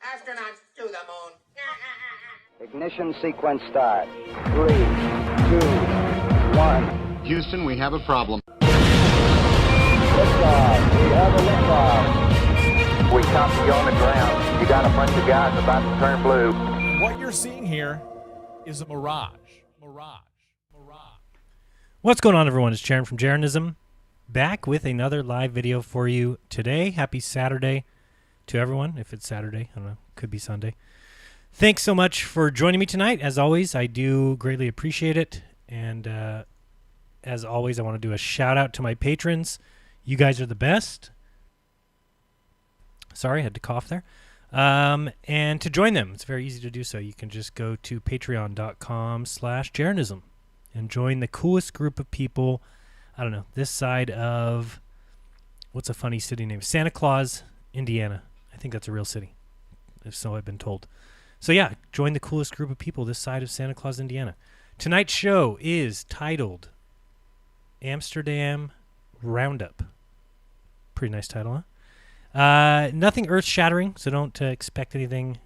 Astronauts to the moon. Ignition sequence start. 3, 2, 1. Houston, we have a problem. Liftoff. We have a liftoff. We copy you on the ground. You got a bunch of guys about to turn blue. What you're seeing here is a mirage. What's going on, everyone? It's Jaron from Jeranism, back with another live video for you today. Happy Saturday to everyone. If it's Saturday, I don't know, could be Sunday. Thanks so much for joining me tonight. As always, I do greatly appreciate it. And as always, I want to do a shout out to my patrons. You guys are the best. Sorry, I had to cough there. And to join them, it's very easy to do so. You can just go to patreon.com/Jeranism and join the coolest group of people, I don't know, this side of, what's a funny city name? Santa Claus, Indiana. I think that's a real city, if so I've been told. So yeah, join the coolest group of people this side of Santa Claus, Indiana. Tonight's show is titled Amsterdam Roundup. Pretty nice title, huh? Nothing earth-shattering, so don't expect anything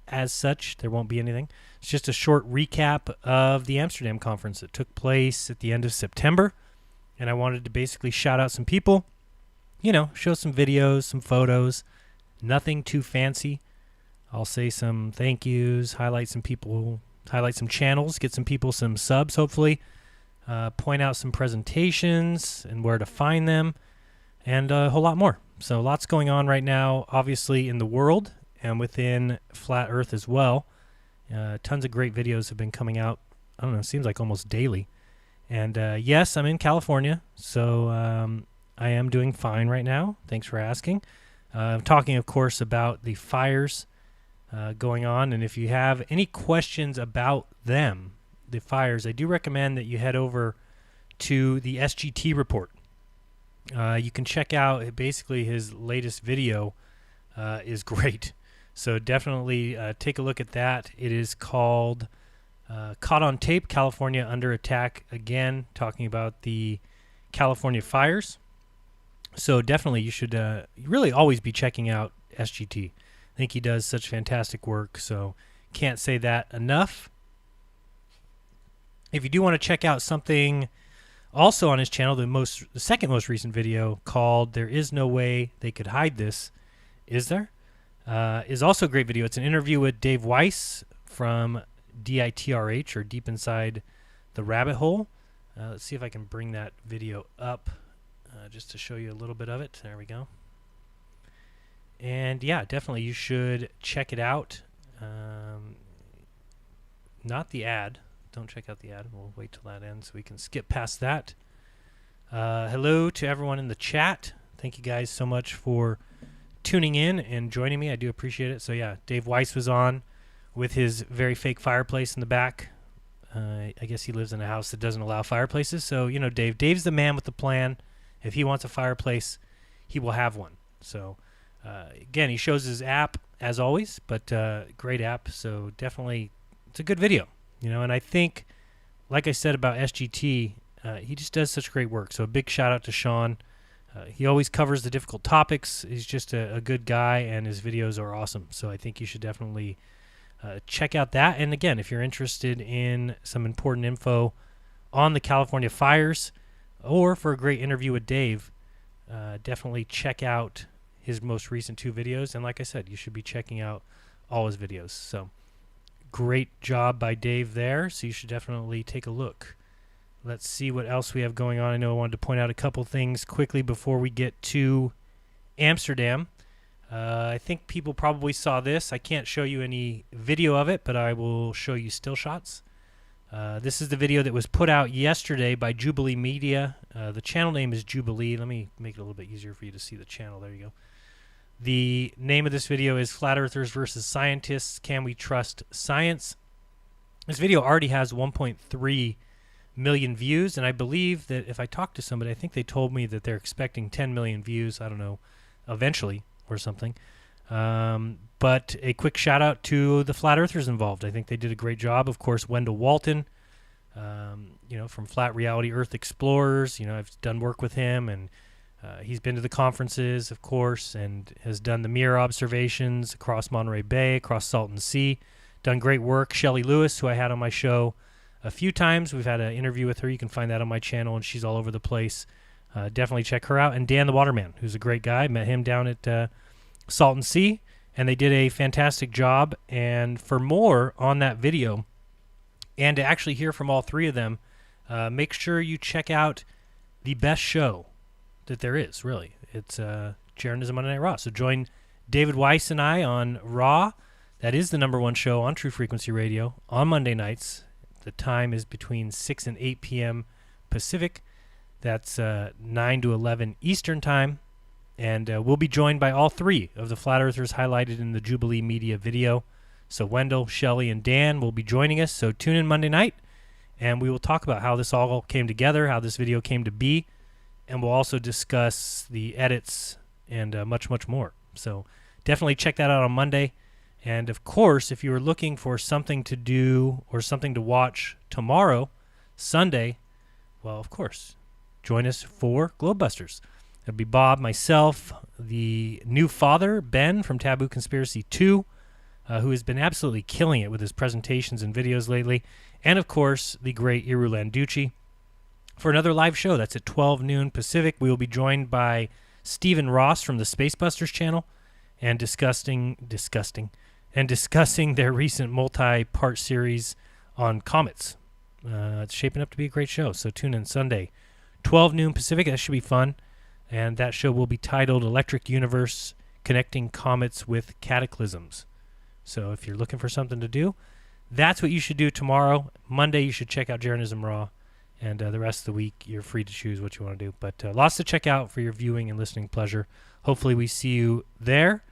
as such. There won't be anything. It's just a short recap of the Amsterdam conference that took place at the end of September. And I wanted to basically shout out some people, you know, show some videos, some photos, nothing too fancy. I'll say some thank yous, highlight some people, highlight some channels, get some people some subs, hopefully, point out some presentations and where to find them, and a whole lot more. So lots going on right now, obviously, in the world and within Flat Earth as well. Tons of great videos have been coming out, I don't know, it seems like almost daily. And yes, I'm in California, so I am doing fine right now. Thanks for asking. I'm talking, of course, about the fires going on. And if you have any questions about them, the fires, I do recommend that you head over to the SGT report. You can check out basically his latest video is great. So definitely take a look at that. It is called Caught on Tape, California Under Attack Again, talking about the California fires. So definitely you should really always be checking out SGT. I think he does such fantastic work, so can't say that enough. If you do want to check out something also on his channel, the second most recent video called There Is No Way They Could Hide This, Is There? Is also a great video. It's an interview with Dave Weiss from DITRH, or Deep Inside the Rabbit Hole. Let's see if I can bring that video up just to show you a little bit of it. There we go. And yeah, definitely you should check it out. Not the ad. Don't check out the ad. We'll wait till that ends so we can skip past that. Hello to everyone in the chat. Thank you guys so much for tuning in and joining me. I do appreciate it. So yeah, Dave Weiss was on with his very fake fireplace in the back. I guess he lives in a house that doesn't allow fireplaces. So, you know, Dave's the man with the plan. If he wants a fireplace, he will have one. So, again, he shows his app as always, but great app. So definitely, it's a good video, you know. And I think, like I said about SGT, he just does such great work. So a big shout out to Sean. He always covers the difficult topics. He's just a good guy, and his videos are awesome. So I think you should definitely check out that. And again, if you're interested in some important info on the California fires or for a great interview with Dave, definitely check out his most recent two videos. And like I said, you should be checking out all his videos. So great job by Dave there. So you should definitely take a look. Let's see what else we have going on. I know I wanted to point out a couple things quickly before we get to Amsterdam. I think people probably saw this. I can't show you any video of it, but I will show you still shots. This is the video that was put out yesterday by Jubilee Media. The channel name is Jubilee. Let me make it a little bit easier for you to see the channel. There you go. The name of this video is Flat Earthers versus Scientists. Can we trust science? This video already has 1.3 million views, and I believe that if I talk to somebody, I think they told me that they're expecting 10 million views, I don't know, eventually or something. But a quick shout out to the Flat Earthers involved. I think they did a great job. Of course, Wendell Walton, you know, from Flat Reality Earth Explorers. You know, I've done work with him, and He's been to the conferences, of course, and has done the mirror observations across Monterey Bay, across Salton Sea. Done great work. Shelley Lewis, who I had on my show a few times. We've had an interview with her. You can find that on my channel, and she's all over the place. Definitely check her out. And Dan the Waterman, who's a great guy. Met him down at Salton Sea, and they did a fantastic job. And for more on that video, and to actually hear from all three of them, make sure you check out the best show that there is, really. It's Jeranism Monday Night Raw. So join David Weiss and I on Raw. That is the #1 show on True Frequency Radio on Monday nights. The time is between 6 and 8 p.m. Pacific. That's 9 to 11 Eastern Time. And we'll be joined by all three of the Flat Earthers highlighted in the Jubilee Media video. So Wendell, Shelley, and Dan will be joining us. So tune in Monday night, and we will talk about how this all came together, how this video came to be, and we'll also discuss the edits and much, much more. So definitely check that out on Monday. And, of course, if you are looking for something to do or something to watch tomorrow, Sunday, well, of course, join us for Globebusters. It'll be Bob, myself, the new father, Ben, from Taboo Conspiracy 2, who has been absolutely killing it with his presentations and videos lately, and, of course, the great Iru Landucci, for another live show. That's at 12 noon Pacific. We will be joined by Stephen Ross from the Spacebusters channel and discussing their recent multi-part series on comets. It's shaping up to be a great show, so tune in Sunday, 12 noon Pacific. That should be fun, and that show will be titled Electric Universe, Connecting Comets with Cataclysms. So if you're looking for something to do, that's what you should do tomorrow. Monday, you should check out Jeranism Raw, and the rest of the week, you're free to choose what you want to do. But lots to check out for your viewing and listening pleasure. Hopefully we see you there.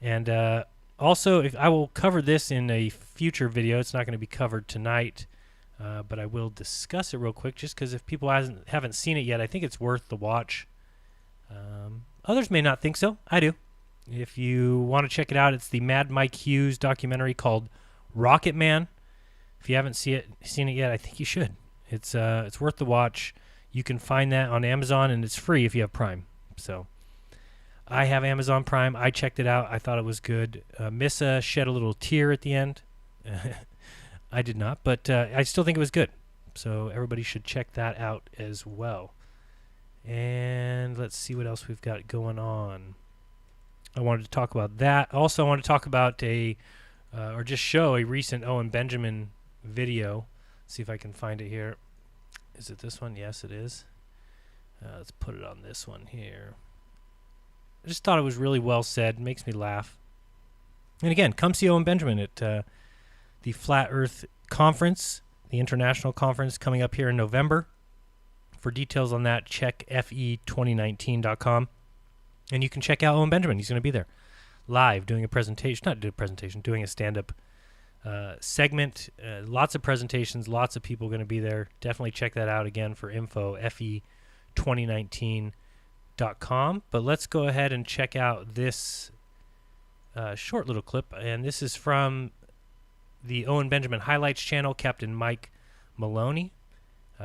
And also, I will cover this in a future video. It's not going to be covered tonight, but I will discuss it real quick just because if people haven't seen it yet, I think it's worth the watch. Others may not think so. I do. If you want to check it out, it's the Mad Mike Hughes documentary called Rocket Man. If you haven't seen it yet, I think you should. It's worth the watch. You can find that on Amazon, and it's free if you have Prime. So I have Amazon Prime. I checked it out. I thought it was good. Missa shed a little tear at the end. I did not, but I still think it was good. So everybody should check that out as well. And let's see what else we've got going on. I wanted to talk about that. Also, I want to talk about or just show a recent Owen Benjamin video. See if I can find it here. Is it this one? Yes, it is. Let's put it on this one here. I just thought it was really well said. Makes me laugh. And again, come see Owen Benjamin at the Flat Earth Conference, the international conference coming up here in November. For details on that, check fe2019.com. And you can check out Owen Benjamin. He's going to be there live doing a presentation. Not doing a presentation, doing a stand-up segment. Lots of presentations, lots of people going to be there. Definitely check that out again for info, fe2019.com. But let's go ahead and check out this short little clip. And this is from the Owen Benjamin Highlights channel, Captain Mike Maloney.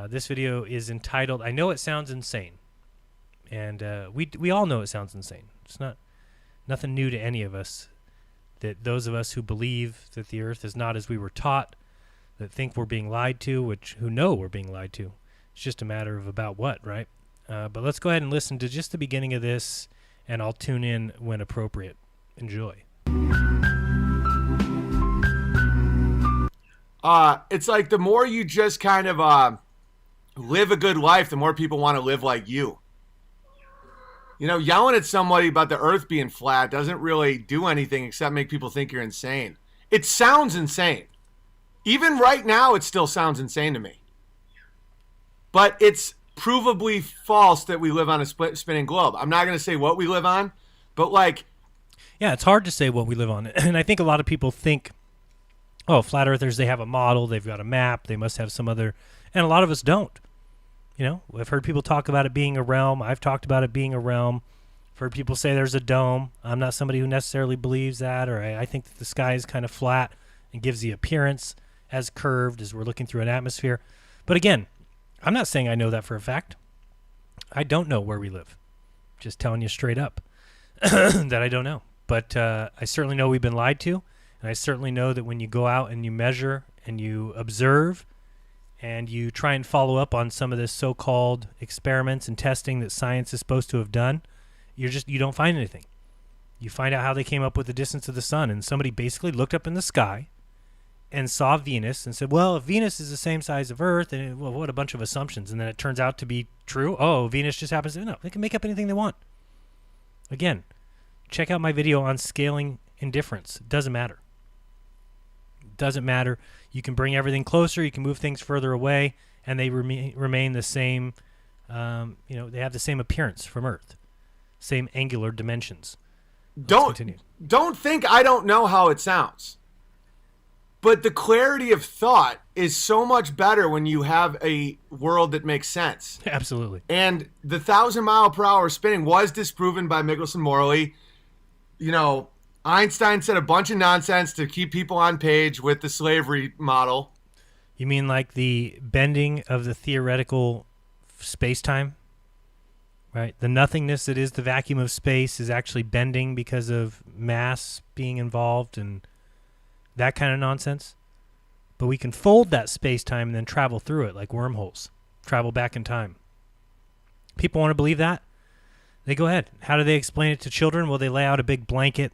This video is entitled, I Know It Sounds Insane. And we all know it sounds insane. It's nothing new to any of us. That those of us who believe that the earth is not as we were taught, that think we're being lied to, who know we're being lied to. It's just a matter of about what, right? But let's go ahead and listen to just the beginning of this, and I'll tune in when appropriate. Enjoy. It's like the more you just kind of live a good life, the more people want to live like you. You know, yelling at somebody about the earth being flat doesn't really do anything except make people think you're insane. It sounds insane. Even right now, it still sounds insane to me. But it's provably false that we live on a spinning globe. I'm not going to say what we live on, but like... Yeah, it's hard to say what we live on. And I think a lot of people think, oh, flat earthers, they have a model, they've got a map, they must have some other... And a lot of us don't. You know, I've heard people talk about it being a realm. I've talked about it being a realm. I've heard people say there's a dome. I'm not somebody who necessarily believes that, or I think that the sky is kind of flat and gives the appearance as curved as we're looking through an atmosphere. But again, I'm not saying I know that for a fact. I don't know where we live. just telling you straight up that I don't know. But I certainly know we've been lied to, and I certainly know that when you go out and you measure and you observe and you try and follow up on some of this so-called experiments and testing that science is supposed to have done, you don't find anything. You find out how they came up with the distance of the sun, and somebody basically looked up in the sky and saw Venus and said, well, if Venus is the same size of Earth, and well, what a bunch of assumptions. And then it turns out to be true. Oh, Venus just happens to... No, they can make up anything they want. Again, check out my video on scaling indifference. It doesn't matter. It doesn't matter. You can bring everything closer. You can move things further away, and they remain the same. They have the same appearance from Earth, same angular dimensions. Don't think I don't know how it sounds. But the clarity of thought is so much better when you have a world that makes sense. Absolutely. And the 1,000-mile-per-hour spinning was disproven by Michelson-Morley. You know, Einstein said a bunch of nonsense to keep people on page with the slavery model. You mean like the bending of the theoretical space-time? Right? The nothingness that is the vacuum of space is actually bending because of mass being involved and that kind of nonsense. But we can fold that space-time and then travel through it like wormholes. Travel back in time. People want to believe that? They go ahead. How do they explain it to children? Well, they lay out a big blanket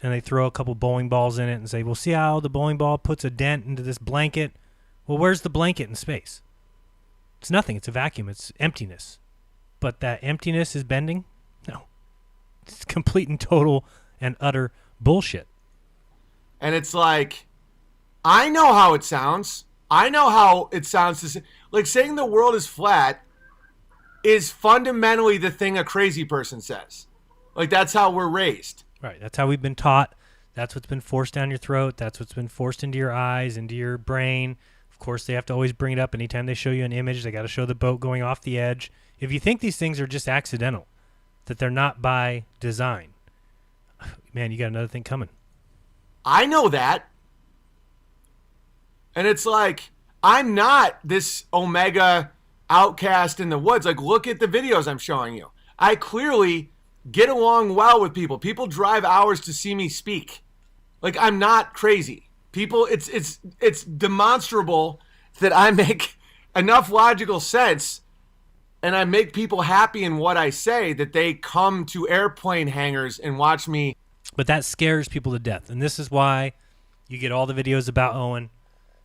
and they throw a couple bowling balls in it and say, well, see how the bowling ball puts a dent into this blanket? Well, where's the blanket in space? It's nothing. It's a vacuum. It's emptiness. But that emptiness is bending? No. It's complete and total and utter bullshit. And it's like, I know how it sounds. I know how it sounds. Like saying the world is flat is fundamentally the thing a crazy person says. Like that's how we're raised. Right. That's how we've been taught. That's what's been forced down your throat. That's what's been forced into your eyes, into your brain. Of course, they have to always bring it up anytime they show you an image. They got to show the boat going off the edge. If you think these things are just accidental, that they're not by design, man, you got another thing coming. I know that. And it's like, I'm not this Omega outcast in the woods. Like, look at the videos I'm showing you. I clearly get along well with people. People drive hours to see me speak. Like, I'm not crazy. People, it's demonstrable that I make enough logical sense and I make people happy in what I say that they come to airplane hangars and watch me. But that scares people to death. And this is why you get all the videos about Owen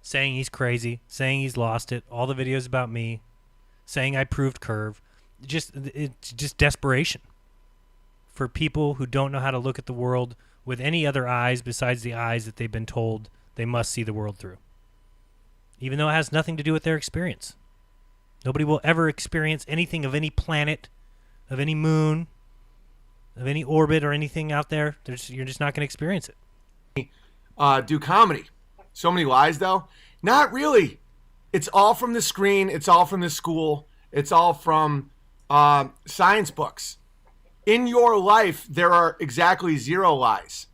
saying he's crazy, saying he's lost it, all the videos about me saying I proved curve. It's just desperation for people who don't know how to look at the world with any other eyes besides the eyes that they've been told they must see the world through. Even though it has nothing to do with their experience. Nobody will ever experience anything of any planet, of any moon, of any orbit or anything out there. You're just not going to experience it. Do comedy. So many lies, though. Not really. It's all from the screen. It's all from the school. It's all from science books. In your life, there are exactly 0 lies.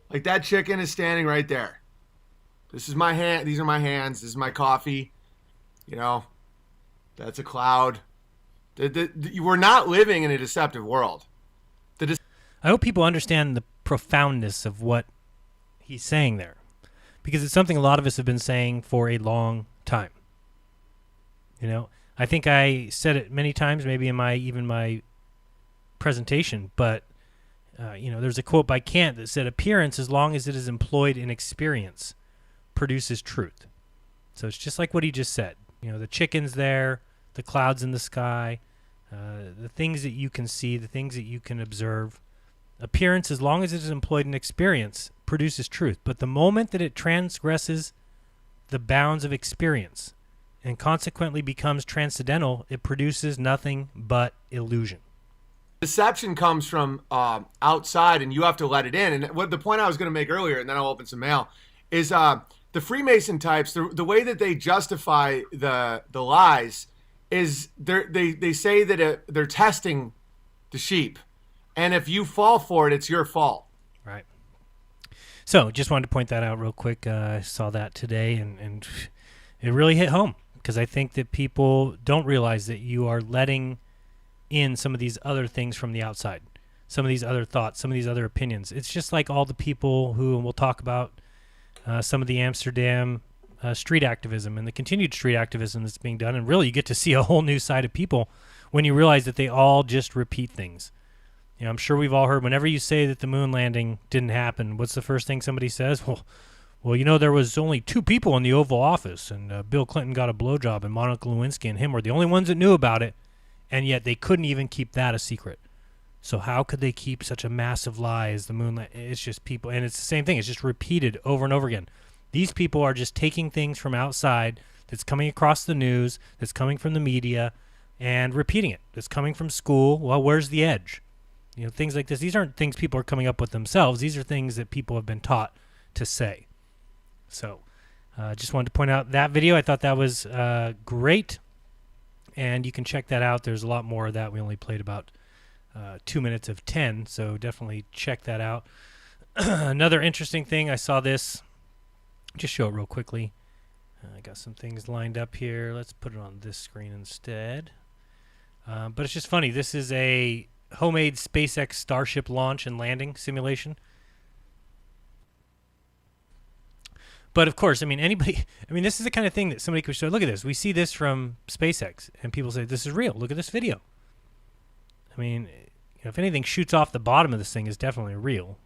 Like that chicken is standing right there. This is my hand. These are my hands. This is my coffee. You know, that's a cloud. We're not living in a deceptive world. I hope people understand the profoundness of what he's saying there, because it's something a lot of us have been saying for a long time. You know, I think I said it many times, maybe in my presentation, but there's a quote by Kant that said, "Appearance, as long as it is employed in experience, produces truth." So it's just like what he just said. You know, the chicken's there, the clouds in the sky, the things that you can see, the things that you can observe. Appearance, as long as it is employed in experience, produces truth. But the moment that it transgresses the bounds of experience and consequently becomes transcendental, it produces nothing but illusion. Deception comes from outside, and you have to let it in. And what the point I was going to make earlier, and then I'll open some mail, is the Freemason types, the way that they justify the lies is they say that they're testing the sheep. And if you fall for it, it's your fault. Right. So just wanted to point that out real quick. I saw that today, and it really hit home, because I think that people don't realize that you are letting in some of these other things from the outside, some of these other thoughts, some of these other opinions. It's just like all the people who, and we'll talk about some of the Amsterdam street activism and the continued street activism that's being done. And really, you get to see a whole new side of people when you realize that they all just repeat things. You know, I'm sure we've all heard, whenever you say that the moon landing didn't happen, what's the first thing somebody says? Well, you know, there was only 2 people in the Oval Office, and Bill Clinton got a blowjob, and Monica Lewinsky and him were the only ones that knew about it, and yet they couldn't even keep that a secret. So how could they keep such a massive lie as the moon? It's just people, and it's the same thing. It's just repeated over and over again. These people are just taking things from outside that's coming across the news, that's coming from the media, and repeating it. That's coming from school. Well, where's the edge? You know, things like this. These aren't things people are coming up with themselves. These are things that people have been taught to say. So just wanted to point out that video. I thought that was great, and you can check that out. There's a lot more of that. We only played about 2 minutes of 10, so definitely check that out. Another interesting thing, I saw this. Just show it real quickly. I got some things lined up here. Let's put it on this screen instead. But it's just funny. This is a homemade SpaceX Starship launch and landing simulation. But of course, I mean, this is the kind of thing that somebody could show. Look at this. We see this from SpaceX, and people say, this is real. Look at this video. I mean, you know, if anything shoots off the bottom of this thing, is definitely real.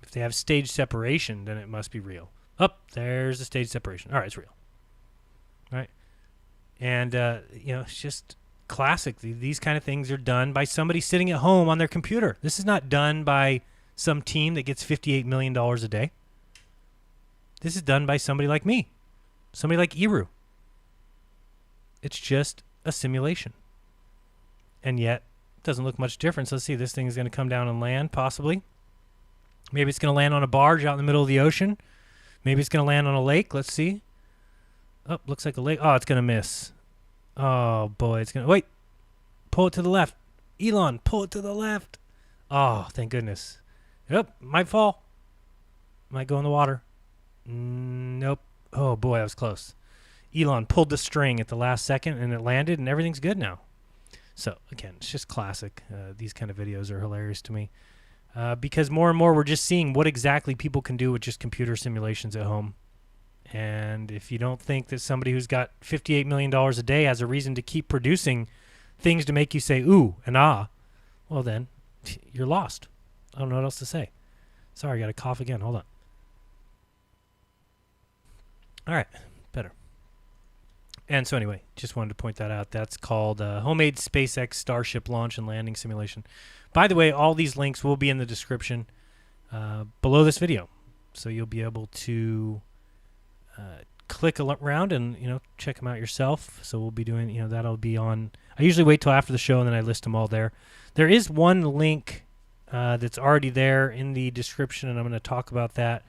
If they have stage separation, then it must be real. There's the stage separation. All right, it's real. All right. And, you know, it's just classic. These kind of things are done by somebody sitting at home on their computer. This is not done by some team that gets $58 million a day. This is done by somebody like me, somebody like Eru. It's just a simulation. And yet, it doesn't look much different. Let's see, this thing is going to come down and land, possibly. Maybe it's going to land on a barge out in the middle of the ocean. Maybe it's going to land on a lake. Let's see. Oh, looks like a lake. Oh, it's going to miss. Oh, boy. It's going to... Wait. Pull it to the left. Elon, pull it to the left. Oh, thank goodness. Yep, might fall. Might go in the water. Nope. Oh, boy, that was close. Elon pulled the string at the last second, and it landed, and everything's good now. So, again, it's just classic. These kind of videos are hilarious to me. Because more and more we're just seeing what exactly people can do with just computer simulations at home. And if you don't think that somebody who's got $58 million a day has a reason to keep producing things to make you say, ooh and ah, well then, you're lost. I don't know what else to say. Sorry, I got to cough again. Hold on. All right, better. And so anyway, just wanted to point that out. That's called Homemade SpaceX Starship Launch and Landing Simulation. By the way, all these links will be in the description below this video. So you'll be able to click around and, you know, check them out yourself. So we'll be doing, you know, that'll be on. I usually wait till after the show and then I list them all there. There is one link that's already there in the description, and I'm going to talk about that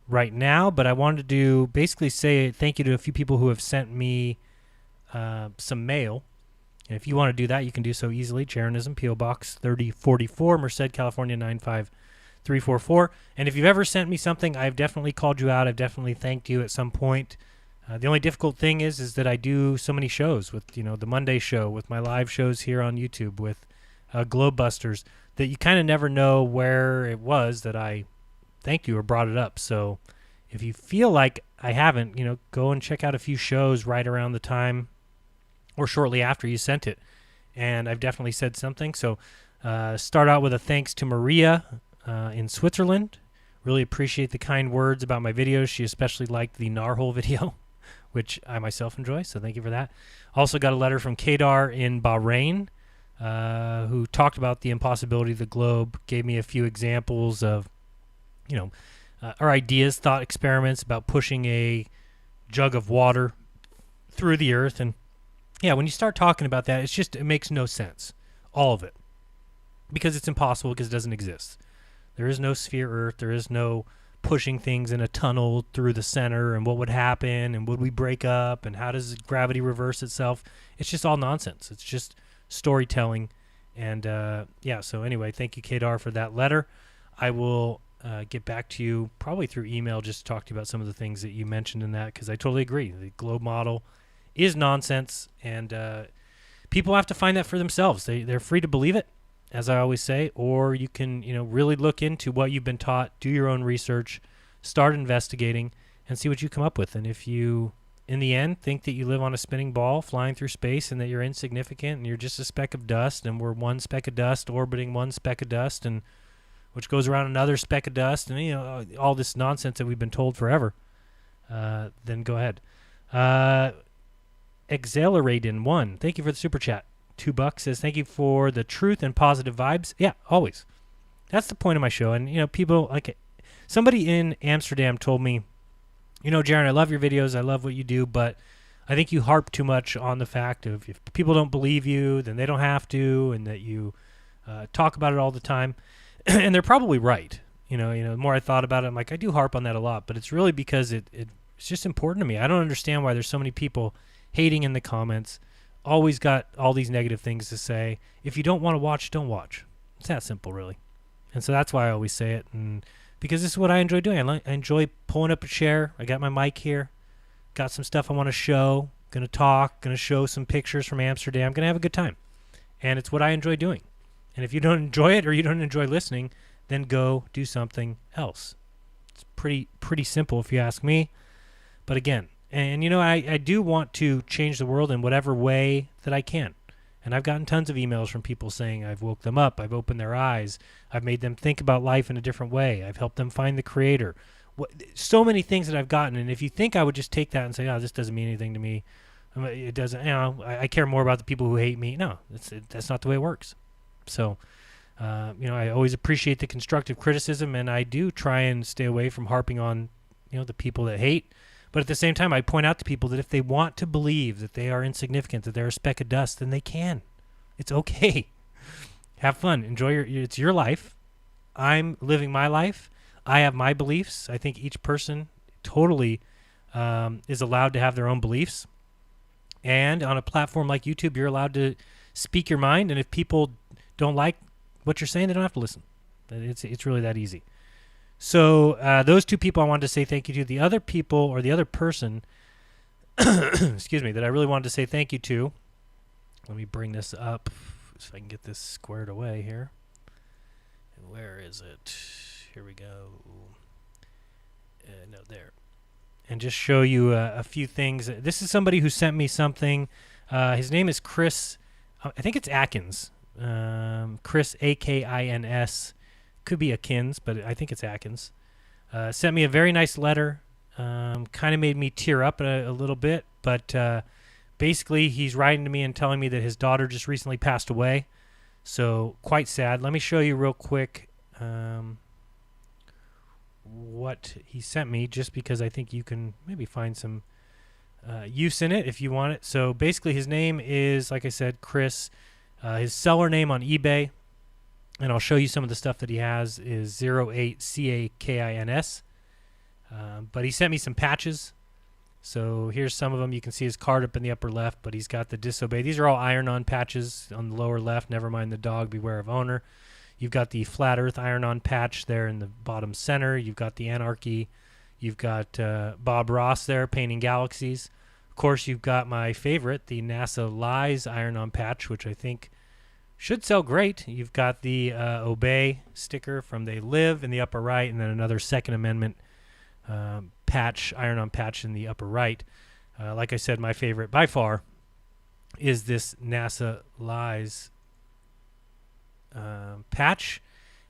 right now, but I wanted to basically say thank you to a few people who have sent me some mail. And if you want to do that, you can do so easily. Jeranism, P.O. Box 3044, Merced, California 95344. And if you've ever sent me something, I've definitely called you out. I've definitely thanked you at some point. The only difficult thing is that I do so many shows with, you know, the Monday show, with my live shows here on YouTube, with Globebusters, that you kind of never know where it was that I thanked you or brought it up. So if you feel like I haven't, you know, go and check out a few shows right around the time or shortly after you sent it. And I've definitely said something. So start out with a thanks to Maria in Switzerland. Really appreciate the kind words about my videos. She especially liked the Narhole video, which I myself enjoy. So thank you for that. Also got a letter from Kedar in Bahrain, who talked about the impossibility of the globe, gave me a few examples of, you know, our ideas, thought experiments about pushing a jug of water through the earth. And yeah, when you start talking about that, it makes no sense, all of it, because it's impossible, because it doesn't exist. There is no sphere Earth. There is no pushing things in a tunnel through the center, and what would happen, and would we break up, and how does gravity reverse itself? It's just all nonsense. It's just storytelling. And yeah, so anyway, thank you, Kedar, for that letter. I will get back to you probably through email, just to talk to you about some of the things that you mentioned in that, because I totally agree. The globe model is nonsense, and people have to find that for themselves. They're free to believe it, as I always say, or you can, really look into what you've been taught, do your own research, start investigating, and see what you come up with. And if you, in the end, think that you live on a spinning ball flying through space and that you're insignificant and you're just a speck of dust and we're one speck of dust orbiting one speck of dust, and which goes around another speck of dust, and all this nonsense that we've been told forever, then go ahead. Exhilarating one, thank you for the super chat. $2 says, thank you for the truth and positive vibes. Yeah, always. That's the point of my show. And, people like somebody in Amsterdam told me, Jaron, I love your videos. I love what you do, but I think you harp too much on the fact of if people don't believe you, then they don't have to, and that you talk about it all the time. And they're probably right. The more I thought about it, I'm like, I do harp on that a lot, but it's really because it's just important to me. I don't understand why there's so many people hating in the comments, always got all these negative things to say. If you don't want to watch, don't watch. It's that simple, really. And so that's why I always say it, and because this is what I enjoy doing. I enjoy pulling up a chair. I got my mic here. Got some stuff I want to show. Going to talk. Going to show some pictures from Amsterdam. Going to have a good time. And it's what I enjoy doing. And if you don't enjoy it or you don't enjoy listening, then go do something else. It's pretty simple if you ask me. But again, and I do want to change the world in whatever way that I can. And I've gotten tons of emails from people saying I've woke them up, I've opened their eyes, I've made them think about life in a different way, I've helped them find the creator. So many things that I've gotten, and if you think I would just take that and say, this doesn't mean anything to me, it doesn't, I care more about the people who hate me. No, that's not the way it works. So, I always appreciate the constructive criticism, and I do try and stay away from harping on, the people that hate. But at the same time, I point out to people that if they want to believe that they are insignificant, that they're a speck of dust, then they can. It's okay. Have fun. Enjoy it's your life. I'm living my life. I have my beliefs. I think each person totally is allowed to have their own beliefs. And on a platform like YouTube, you're allowed to speak your mind. And if people don't like what you're saying, they don't have to listen. It's really that easy. So those two people I wanted to say thank you to. The other people, or the other person, excuse me, that I really wanted to say thank you to. Let me bring this up so I can get this squared away here. Where is it? Here we go. No, there. And just show you a few things. This is somebody who sent me something. His name is Chris. I think it's Atkins. Chris, Akins. Could be Akins, but I think it's Atkins. Sent me a very nice letter. Kind of made me tear up a little bit, but basically he's writing to me and telling me that his daughter just recently passed away. So quite sad. Let me show you real quick what he sent me, just because I think you can maybe find some use in it if you want it. So basically his name is, like I said, Chris. His seller name on eBay, and I'll show you some of the stuff that he has, is 08CAKINS. But he sent me some patches. So here's some of them. You can see his card up in the upper left, but he's got the disobey. These are all iron-on patches on the lower left. Never mind the dog, beware of owner. You've got the flat earth iron-on patch there in the bottom center. You've got the anarchy. You've got Bob Ross there painting galaxies. Of course, you've got my favorite, the NASA Lies iron-on patch, which I think should sell great. You've got the Obey sticker from They Live in the upper right, and then another Second Amendment patch, iron-on patch in the upper right. Like I said, my favorite by far is this NASA Lies patch.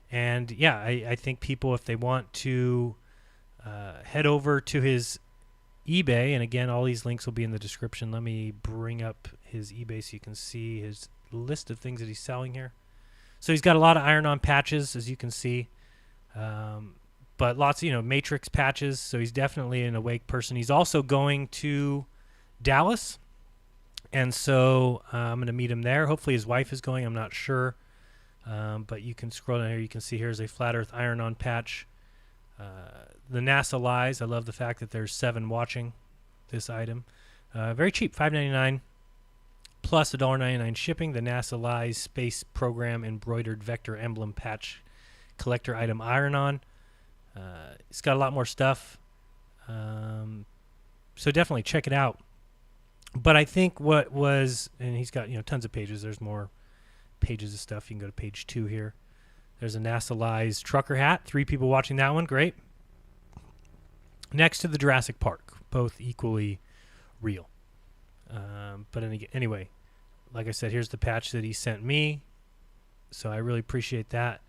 And yeah, I think people, if they want to head over to his eBay, and again, all these links will be in the description. Let me bring up his eBay so you can see his list of things that he's selling here. So he's got a lot of iron-on patches, as you can see, but lots of matrix patches. So he's definitely an awake person. He's also going to Dallas, and so I'm going to meet him there. Hopefully his wife is going. I'm not sure, but you can scroll down here. You can see here's a flat earth iron-on patch. The NASA Lies. I love the fact that there's 7 watching this item. Very cheap, $5.99 plus $1.99 shipping. The NASA Lies Space Program embroidered vector emblem patch collector item iron-on. It's got a lot more stuff, so definitely check it out. But I think what was, and he's got tons of pages. There's more pages of stuff. You can go to page 2 here. There's a NASA Lies trucker hat. 3 people watching that one. Great. Next to the Jurassic Park, both equally real. But anyway, like I said, here's the patch that he sent me. So I really appreciate that.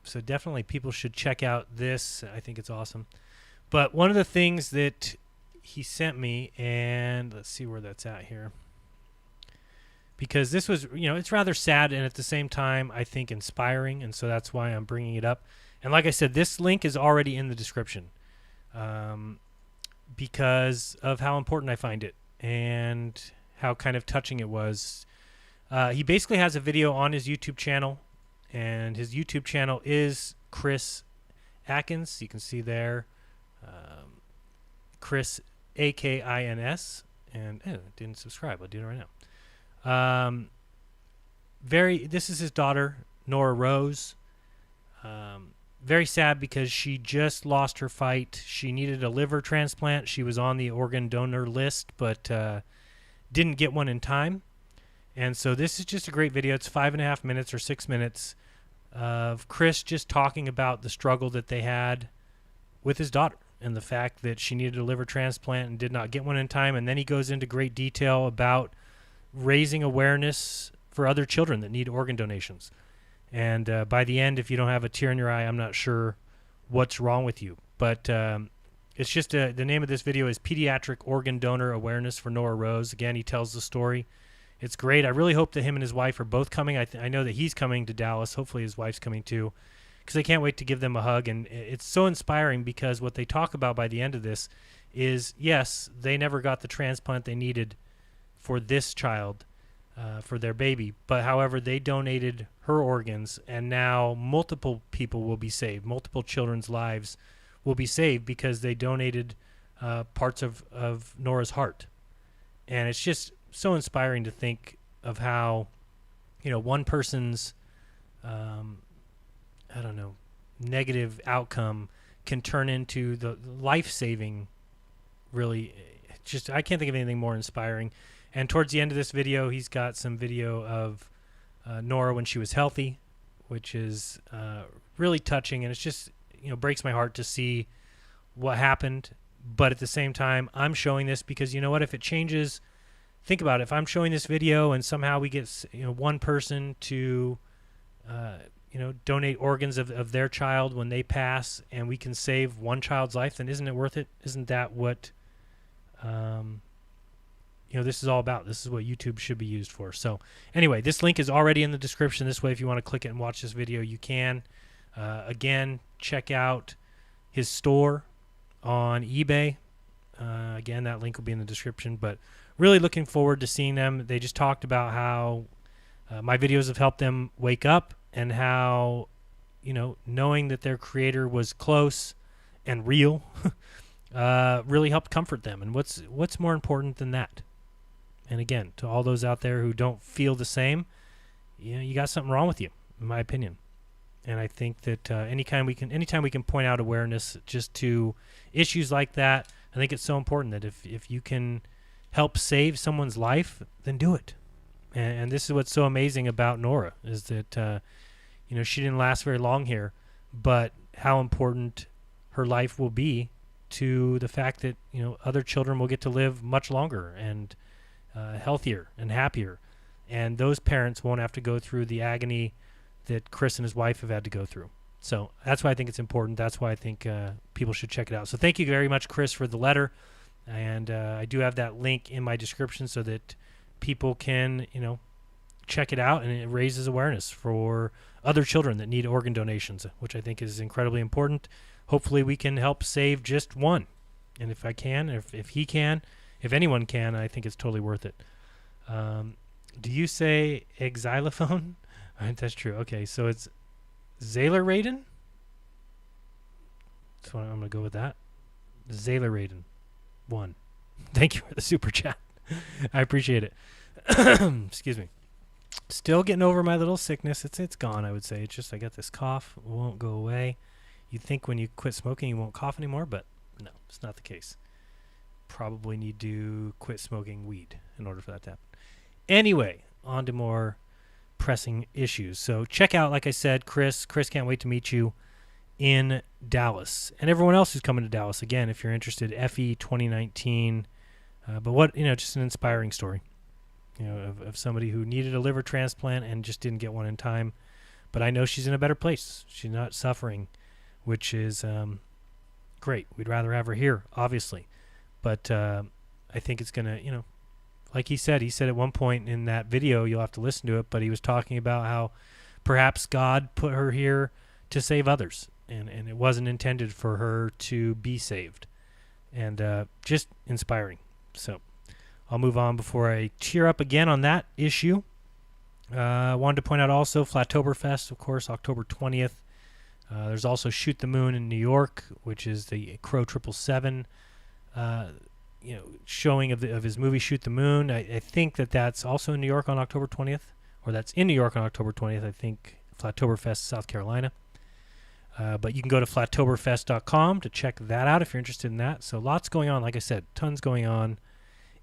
So definitely people should check out this. I think it's awesome. But one of the things that he sent me, and let's see where that's at here. Because this was, it's rather sad and at the same time, I think, inspiring. And so that's why I'm bringing it up. And like I said, this link is already in the description because of how important I find it and how kind of touching it was. He basically has a video on his YouTube channel, and his YouTube channel is Chris Atkins. You can see there, Chris Akins, and didn't subscribe. I'll do it right now. This is his daughter, Nora Rose. Very sad because she just lost her fight. She needed a liver transplant. She was on the organ donor list, but didn't get one in time. And so this is just a great video. It's 5.5 minutes or 6 minutes of Chris just talking about the struggle that they had with his daughter and the fact that she needed a liver transplant and did not get one in time. And then he goes into great detail about raising awareness for other children that need organ donations. And by the end, if you don't have a tear in your eye, I'm not sure what's wrong with you. But it's just the name of this video is Pediatric Organ Donor Awareness for Nora Rose. Again, he tells the story. It's great. I really hope that him and his wife are both coming. I know that he's coming to Dallas. Hopefully his wife's coming too, because I can't wait to give them a hug. And it's so inspiring because what they talk about by the end of this is, yes, they never got the transplant they needed for this child, for their baby. But however, they donated her organs, and now multiple people will be saved. Multiple children's lives will be saved because they donated parts of Nora's heart. And it's just so inspiring to think of how, one person's, negative outcome can turn into the life-saving, really, just, I can't think of anything more inspiring. And towards the end of this video, he's got some video of Nora when she was healthy, which is really touching. And it's just, breaks my heart to see what happened. But at the same time, I'm showing this because, if it changes, think about it. If I'm showing this video and somehow we get, one person to, donate organs of their child when they pass, and we can save one child's life, then isn't it worth it? Isn't that what, this is all about? This is what YouTube should be used for. So anyway, this link is already in the description. This way, if you want to click it and watch this video, you can. Again, check out his store on eBay. Again, that link will be in the description, but really looking forward to seeing them. They just talked about how my videos have helped them wake up, and how, knowing that their creator was close and real really helped comfort them. And what's more important than that? And again, to all those out there who don't feel the same, you got something wrong with you, in my opinion. And I think that anytime we can point out awareness just to issues like that, I think it's so important that if you can help save someone's life, then do it. And this is what's so amazing about Nora, is that she didn't last very long here, but how important her life will be to the fact that other children will get to live much longer and healthier and happier, and those parents won't have to go through the agony that Chris and his wife have had to go through. So that's why I think it's important. That's why I think people should check it out. So thank you very much, Chris, for the letter. And I do have that link in my description so that people can, check it out, and it raises awareness for other children that need organ donations, which I think is incredibly important. Hopefully we can help save just one. And if I can, if he can, if anyone can, I think it's totally worth it. Do you say xylophone? That's true. Okay, so it's Zayler-Raiden? So I'm going to go with that. Zayler-Raiden. 1. Thank you for the super chat. I appreciate it. Excuse me. Still getting over my little sickness. It's gone, I would say. It's just I got this cough. It won't go away. You'd think when you quit smoking you won't cough anymore, but no, it's not the case. probably need to quit smoking weed in order for that to happen. Anyway, on to more pressing issues. So check out, like I said, Chris. Chris can't wait to meet you in Dallas. And everyone else who's coming to Dallas, again, if you're interested, FE 2019. But what, just an inspiring story, of somebody who needed a liver transplant and just didn't get one in time. But I know she's in a better place. She's not suffering, which is great. We'd rather have her here, obviously. But I think it's going to, like he said at one point in that video, you'll have to listen to it, but he was talking about how perhaps God put her here to save others, and it wasn't intended for her to be saved. And just inspiring. So I'll move on before I cheer up again on that issue. I wanted to point out also Flattoberfest, of course, October 20th. There's also Shoot the Moon in New York, which is the Crow 777, showing of his movie Shoot the Moon. I think that's also in New York on October 20th, or that's in New York on October 20th. I think Flattoberfest, South Carolina. But you can go to flattoberfest.com to check that out if you're interested in that. So lots going on, like I said, tons going on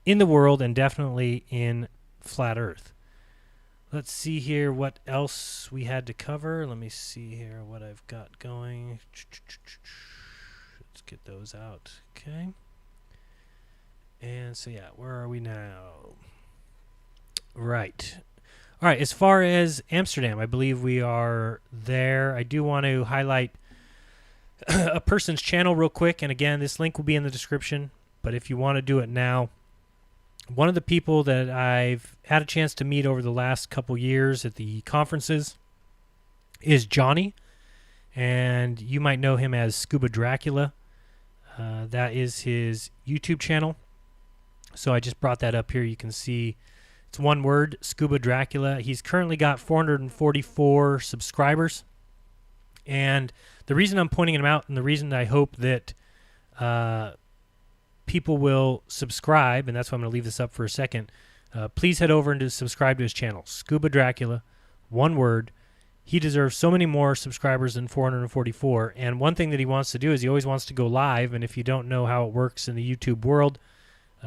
in the world and definitely in Flat Earth. Let's see here what else we had to cover. Let me see here what I've got going. Let's get those out. Okay. And so, yeah, where are we now? Right. All right, as far as Amsterdam, I believe we are there. I do want to highlight a person's channel real quick. And again, this link will be in the description. But if you want to do it now, one of the people that I've had a chance to meet over the last couple years at the conferences is Johnny. And you might know him as Scuba Dracula. That is his YouTube channel. So I just brought that up here. You can see it's one word, Scuba Dracula. He's currently got 444 subscribers. And the reason I'm pointing him out and the reason I hope that people will subscribe, and that's why I'm going to leave this up for a second, please head over and subscribe to his channel, Scuba Dracula, one word. He deserves so many more subscribers than 444. And one thing that he wants to do is he always wants to go live. And if you don't know how it works in the YouTube world,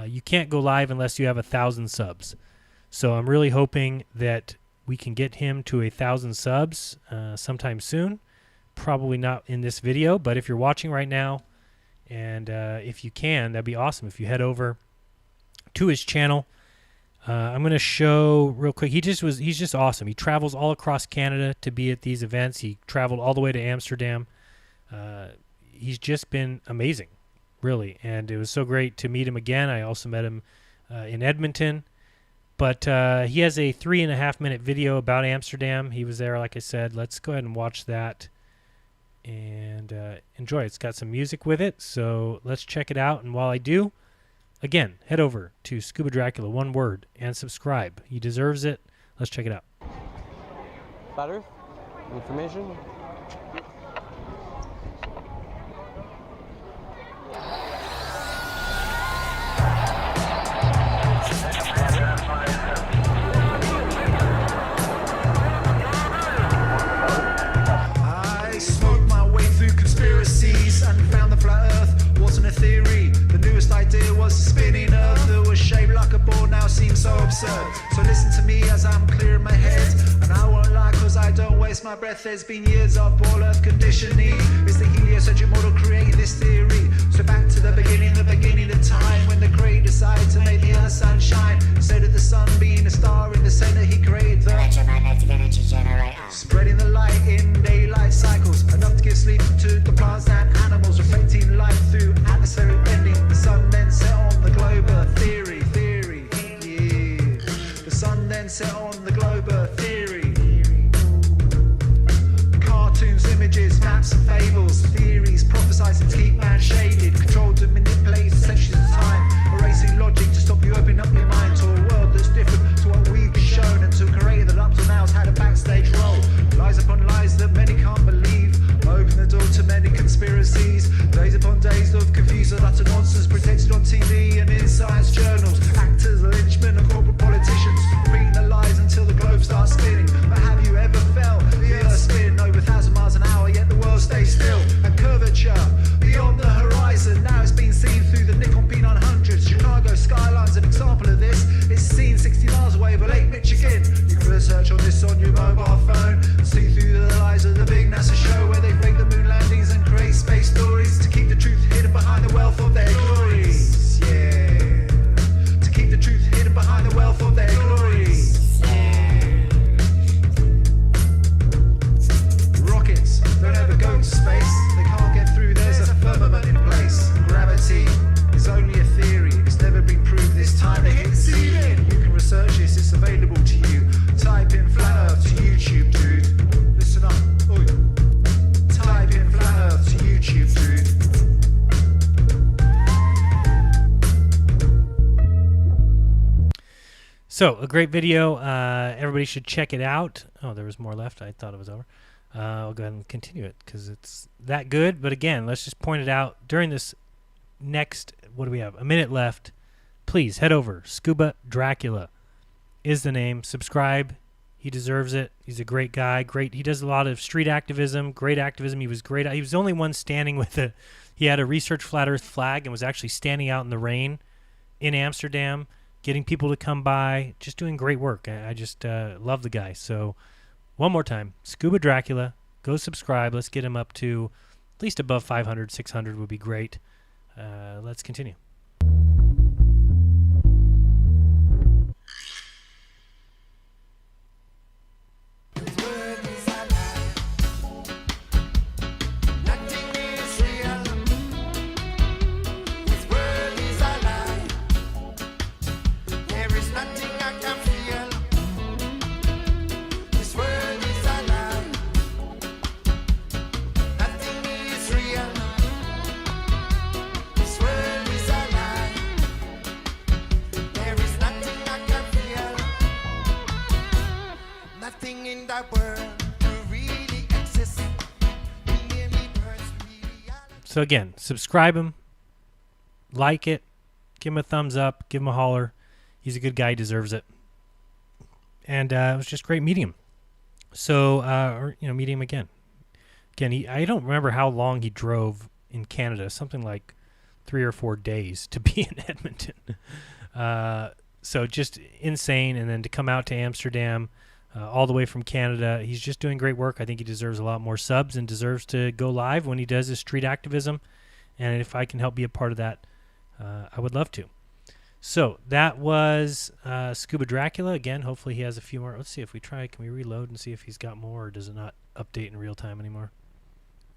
you can't go live unless you have 1,000 subs. So I'm really hoping that we can get him to 1,000 subs sometime soon. Probably not in this video, but if you're watching right now, and if you can, that'd be awesome. If you head over to his channel, I'm going to show real quick. He's just awesome. He travels all across Canada to be at these events. He traveled all the way to Amsterdam. He's just been amazing, really. And it was so great to meet him again. I also met him in Edmonton. But he has a 3.5-minute video about Amsterdam. He was there, like I said. Let's go ahead and watch that and enjoy it. It's got some music with it, so let's check it out. And while I do, again, head over to Scuba Dracula, one word, and subscribe. He deserves it. Let's check it out. Flat Earth? Information? I smoked my way through conspiracies and found the flat earth wasn't a theory. The newest idea was a spinning earth that was shaped like a ball, now seems so absurd. So listen to me as I'm clearing my head, and I won't lie cause I don't waste my breath. There's been years of ball earth conditioning. It's the heliocentric model creating this theory. So back to the beginning of time, when the creator decided to make the earth sunshine. Instead of the sun being a star in the center, he created the electromagnetic energy generator, spreading the light in daylight cycles, enough to give sleep to the plants and animals, reflecting light through atmospheric bending. The sun then set on the globe earth theory, yeah. The sun then set on the globe earth theory. Cartoons, images, maps and fables, theories, prophesizing to keep man shaded, controlled to manipulate centuries of time, erasing logic to stop you opening up your mind to a world that's different to what we've been shown, and to a creator that up to now has had a backstage role. Lies upon lies that many can't believe, open the door to many conspiracies. Days upon days of confused and utter nonsense, protected on TV and in science journals. Actors, lynchmen and corporate politicians, repeating the lies until the globe starts spinning. But have you ever felt the earth spinning over 1,000 miles an hour, yet the world stays still? And curvature beyond the horizon, now it's been seen through the Nikon P900. So, a great video. Everybody should check it out. Oh, there was more left. I thought it was over. I'll go ahead and continue it because it's that good. But again, let's just point it out during this next, what do we have? A minute left. Please head over. Scuba Dracula is the name. Subscribe. He deserves it. He's a great guy. Great. He does a lot of street activism. Great activism. He was great. He was the only one standing with a. He had a research flat Earth flag and was actually standing out in the rain in Amsterdam, getting people to come by, just doing great work. I just love the guy. So one more time, Scuba Dracula, go subscribe. Let's get him up to at least above 500, 600 would be great. Let's continue. So again, subscribe him, like it, give him a thumbs up, give him a holler. He's a good guy, he deserves it. And it was just great meeting him. So, meeting him again. Again, I don't remember how long he drove in Canada, something like 3 or 4 days to be in Edmonton. So just insane. And then to come out to Amsterdam, all the way from Canada. He's just doing great work. I think he deserves a lot more subs and deserves to go live when he does his street activism. And if I can help be a part of that, I would love to. So that was Scuba Dracula. Again, hopefully he has a few more. Let's see if we try. Can we reload and see if he's got more, or does it not update in real time anymore?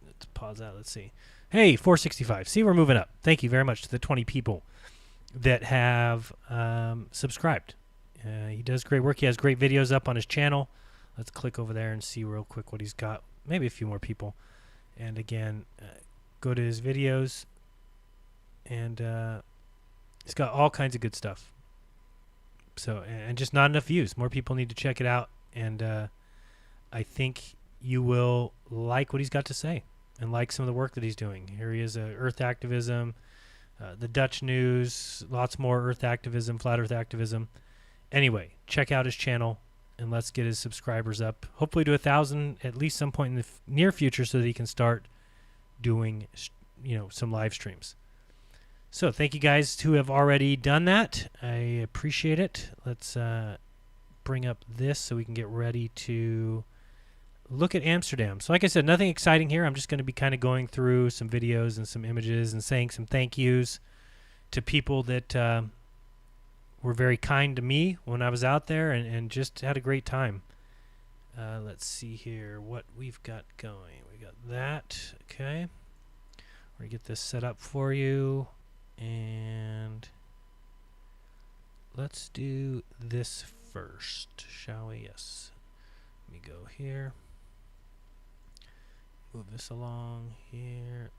Let's pause that. Let's see. Hey, 465. See, we're moving up. Thank you very much to the 20 people that have subscribed. He does great work. He has great videos up on his channel. Let's click over there and see real quick what he's got. Maybe a few more people. And again, go to his videos. And he's got all kinds of good stuff. So, and just not enough views. More people need to check it out. And I think you will like what he's got to say and like some of the work that he's doing. Here he is, Earth activism, the Dutch news, lots more Earth activism, flat Earth activism. Anyway, check out his channel and let's get his subscribers up. Hopefully to 1,000 at least some point in the near future so that he can start doing, some live streams. So thank you guys who have already done that. I appreciate it. Let's bring up this so we can get ready to look at Amsterdam. So like I said, nothing exciting here. I'm just going to be kind of going through some videos and some images and saying some thank yous to people that were very kind to me when I was out there and just had a great time. Let's see here what we've got going. We got that. Okay. We're going to get this set up for you. And let's do this first, shall we? Yes. Let me go here. Move this along here.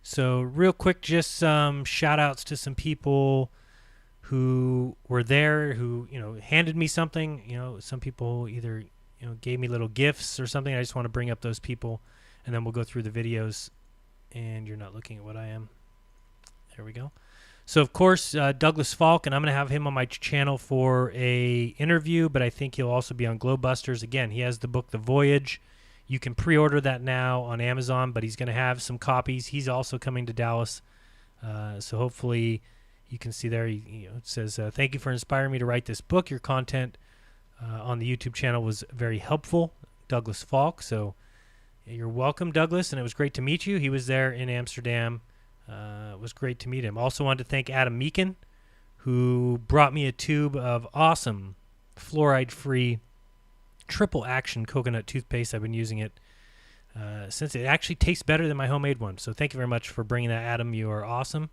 So real quick, just some shout outs to some people who were there, who, handed me something. Some people either, gave me little gifts or something. I just want to bring up those people, and then we'll go through the videos. And you're not looking at what I am. There we go. So, of course, Douglas Falk, and I'm going to have him on my channel for a interview, but I think he'll also be on Glowbusters. Again, he has the book The Voyage. You can pre-order that now on Amazon, but he's going to have some copies. He's also coming to Dallas. So hopefully you can see there, it says, thank you for inspiring me to write this book. Your content on the YouTube channel was very helpful, Douglas Falk. So you're welcome, Douglas, and it was great to meet you. He was there in Amsterdam. It was great to meet him. Also wanted to thank Adam Meekin, who brought me a tube of awesome fluoride-free triple action coconut toothpaste. I've been using it since it actually tastes better than my homemade one. So thank you very much for bringing that, Adam. You are awesome.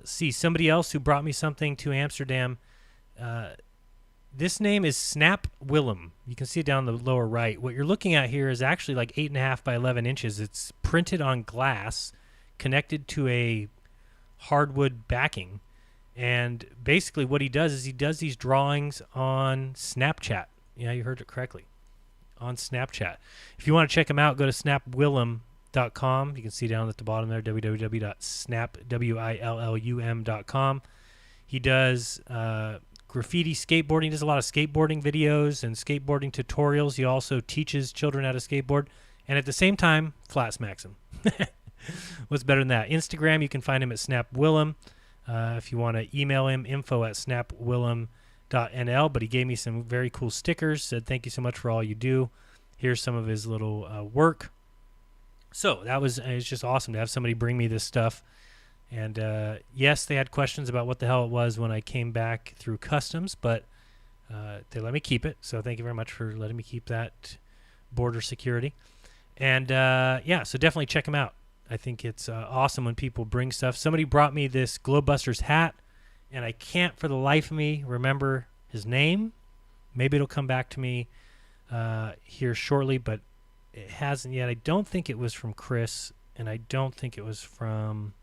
See, somebody else who brought me something to Amsterdam. This name is Snap Willem. You can see it down the lower right. What you're looking at here is actually like 8.5 by 11 inches. It's printed on glass, connected to a hardwood backing, And basically what he does is he does these drawings on Snapchat. Yeah, you heard it correctly. On Snapchat. If you want to check him out, go to snapwillum.com. You can see down at the bottom there, www.snapwillum.com. He does graffiti skateboarding. He does a lot of skateboarding videos and skateboarding tutorials. He also teaches children how to skateboard. And at the same time, flat smacks them. What's better than that? Instagram, you can find him at snapwillum. If you want to email him, info@snapwillum.nl. But he gave me some very cool stickers. Said, thank you so much for all you do. Here's some of his little work. So that was it's just awesome to have somebody bring me this stuff. And yes, they had questions about what the hell it was when I came back through customs, but they let me keep it. So thank you very much for letting me keep that border security. And yeah, so definitely check them out. I think it's awesome when people bring stuff. Somebody brought me this Globebusters hat, and I can't for the life of me remember his name. Maybe it'll come back to me here shortly, but it hasn't yet. I don't think it was from Chris, and I don't think it was from...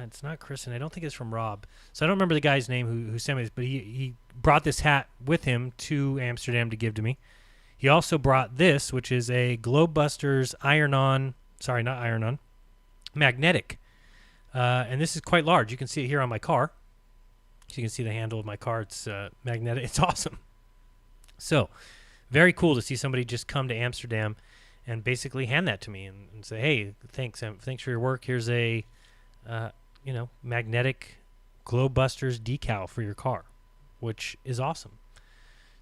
it's not Chris, and I don't think it's from Rob. So I don't remember the guy's name who sent me this, but he brought this hat with him to Amsterdam to give to me. He also brought this, which is a Globebusters magnetic. And this is quite large. You can see it here on my car. So you can see the handle of my car. It's magnetic. It's awesome. So very cool to see somebody just come to Amsterdam and basically hand that to me and say, hey, thanks for your work. Here's a magnetic Globebusters decal for your car, which is awesome.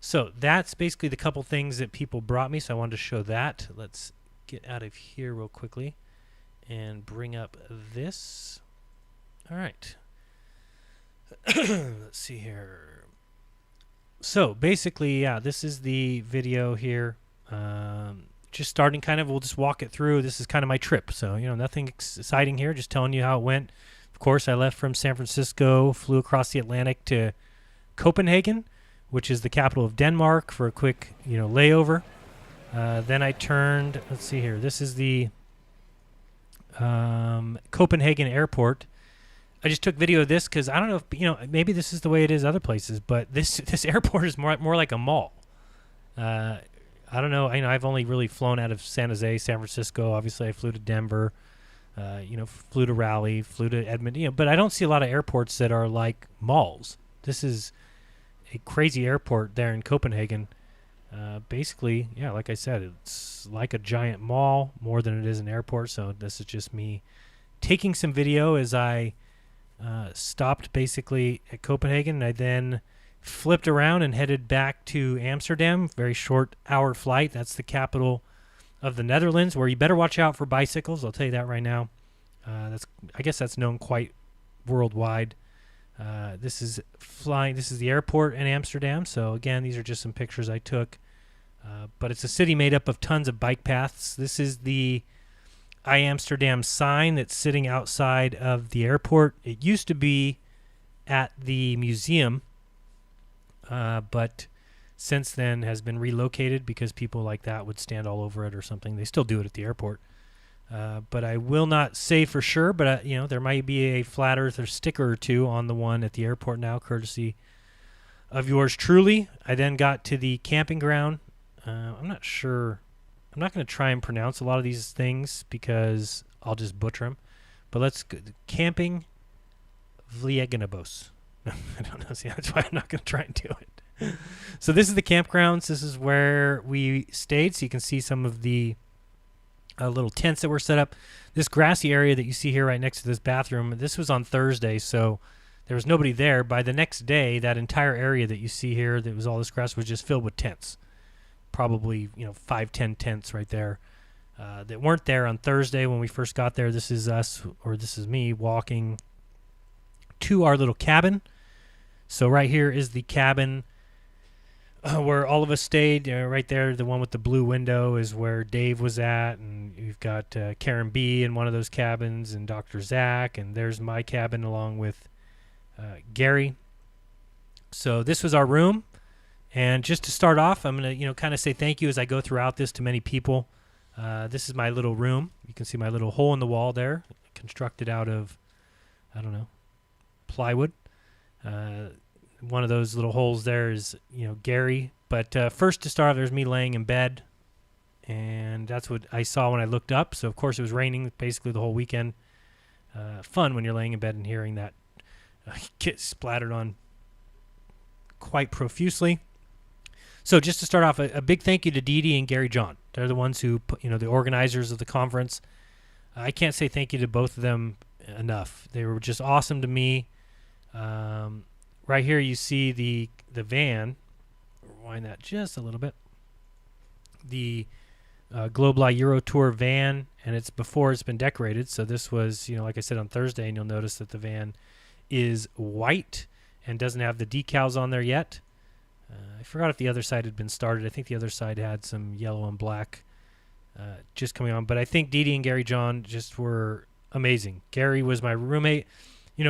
So that's basically the couple things that people brought me. So I wanted to show that. Let's get out of here real quickly and bring up this. All right. Let's see here. So basically, yeah, this is the video here. Just starting kind of, we'll just walk it through. This is kind of my trip. So, nothing exciting here. Just telling you how it went. Of course, I left from San Francisco, flew across the Atlantic to Copenhagen, which is the capital of Denmark, for a quick, layover. Then I turned, let's see here. This is the Copenhagen airport. I just took video of this because I don't know if, maybe this is the way it is other places, but this airport is more like a mall. I don't know. I've only really flown out of San Jose, San Francisco. Obviously, I flew to Denver, flew to Raleigh, flew to Edmonton, but I don't see a lot of airports that are like malls. This is a crazy airport there in Copenhagen. Basically, yeah, like I said, it's like a giant mall more than it is an airport. So this is just me taking some video as I stopped basically at Copenhagen. And I then flipped around and headed back to Amsterdam. Very short hour flight. That's the capital of the Netherlands, where you better watch out for bicycles. I'll tell you that right now. I guess that's known quite worldwide. This is the airport in Amsterdam. So again, these are just some pictures I took. But it's a city made up of tons of bike paths. This is the I Amsterdam sign that's sitting outside of the airport. It used to be at the museum, but since then has been relocated because people like that would stand all over it or something. They still do it at the airport. But I will not say for sure, but there might be a flat earther sticker or two on the one at the airport now, courtesy of yours truly. I then got to the camping ground. I'm not sure. I'm not going to try and pronounce a lot of these things because I'll just butcher them. But let's go. Camping Vliegenabos. I don't know. See, that's why I'm not going to try and do it. So this is the campgrounds. This is where we stayed. So you can see some of the little tents that were set up. This grassy area that you see here right next to this bathroom, this was on Thursday, so there was nobody there. By the next day, that entire area that you see here that was all this grass was just filled with tents. Probably 5-10 tents right there that weren't there on Thursday when we first got there. This is us, or this is me, walking to our little cabin. So right here is the cabin where all of us stayed. Right there, the one with the blue window is where Dave was at, and you've got Karen B in one of those cabins, and Dr. Zach, and there's my cabin along with Gary. So this was our room. And just to start off, I'm going to kind of say thank you as I go throughout this to many people. This is my little room. You can see my little hole in the wall there, constructed out of, I don't know, plywood. One of those little holes there is, Gary. But first to start, there's me laying in bed, and that's what I saw when I looked up. So, of course, it was raining basically the whole weekend. Fun when you're laying in bed and hearing that get splattered on quite profusely. So just to start off, a big thank you to Dee Dee and Gary John. They're the ones who, the organizers of the conference. I can't say thank you to both of them enough. They were just awesome to me. Right here you see the van. Rewind that just a little bit. The Globli Euro Tour van, and it's before it's been decorated. So this was, like I said, on Thursday, and you'll notice that the van is white and doesn't have the decals on there yet. I forgot if the other side had been started. I think the other side had some yellow and black just coming on. But I think Dee Dee and Gary John just were amazing. Gary was my roommate.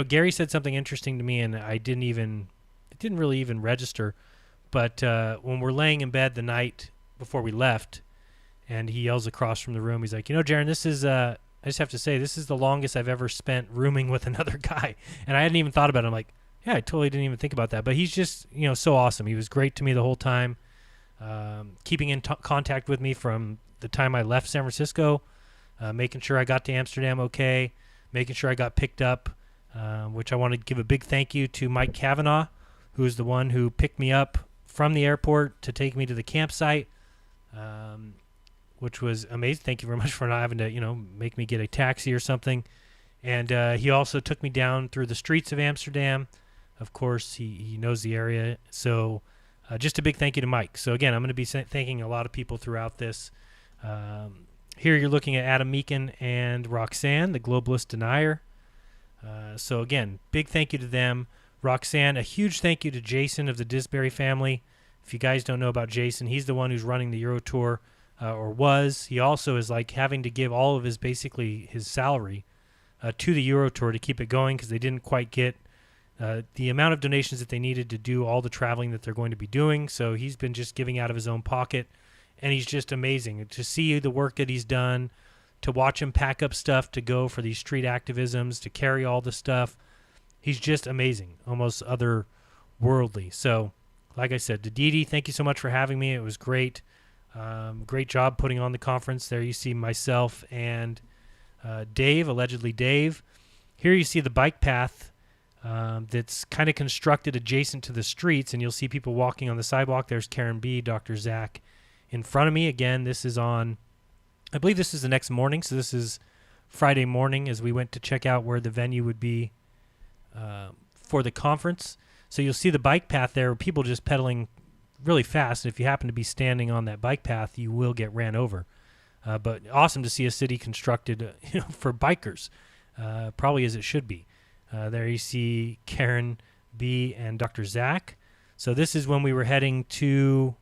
Gary said something interesting to me, and it didn't really even register. But when we're laying in bed the night before we left, and he yells across from the room, he's like, Jaron, this is, I just have to say, this is the longest I've ever spent rooming with another guy. And I hadn't even thought about it. I'm like, yeah, I totally didn't even think about that. But he's just, so awesome. He was great to me the whole time, keeping in contact with me from the time I left San Francisco, making sure I got to Amsterdam okay, making sure I got picked up, which I want to give a big thank you to Mike Kavanaugh, who is the one who picked me up from the airport to take me to the campsite, which was amazing. Thank you very much for not having to, make me get a taxi or something. And he also took me down through the streets of Amsterdam. Of course, he knows the area. So just a big thank you to Mike. So, again, I'm going to be thanking a lot of people throughout this. Here you're looking at Adam Meakin and Roxanne, the globalist denier. So, again, big thank you to them. Roxanne, a huge thank you to Jason of the Disbury family. If you guys don't know about Jason, he's the one who's running the Euro Tour, or was. He also is like having to give all of his salary to the Euro Tour to keep it going because they didn't quite get the amount of donations that they needed to do all the traveling that they're going to be doing. So he's been just giving out of his own pocket, and he's just amazing. To see the work that he's done, to watch him pack up stuff to go for these street activisms, to carry all the stuff, he's just amazing, almost otherworldly. So, like I said, to Dee Dee, thank you so much for having me. It was great. Great job putting on the conference. There you see myself and Dave, allegedly Dave. Here you see the bike path that's kind of constructed adjacent to the streets, and you'll see people walking on the sidewalk. There's Karen B., Dr. Zach in front of me. Again, this is on, I believe this is the next morning, so this is Friday morning as we went to check out where the venue would be for the conference. So you'll see the bike path there, people just pedaling really fast. And if you happen to be standing on that bike path, you will get ran over. But awesome to see a city constructed for bikers, probably as it should be. There you see Karen B. and Dr. Zach. So this is when we were heading to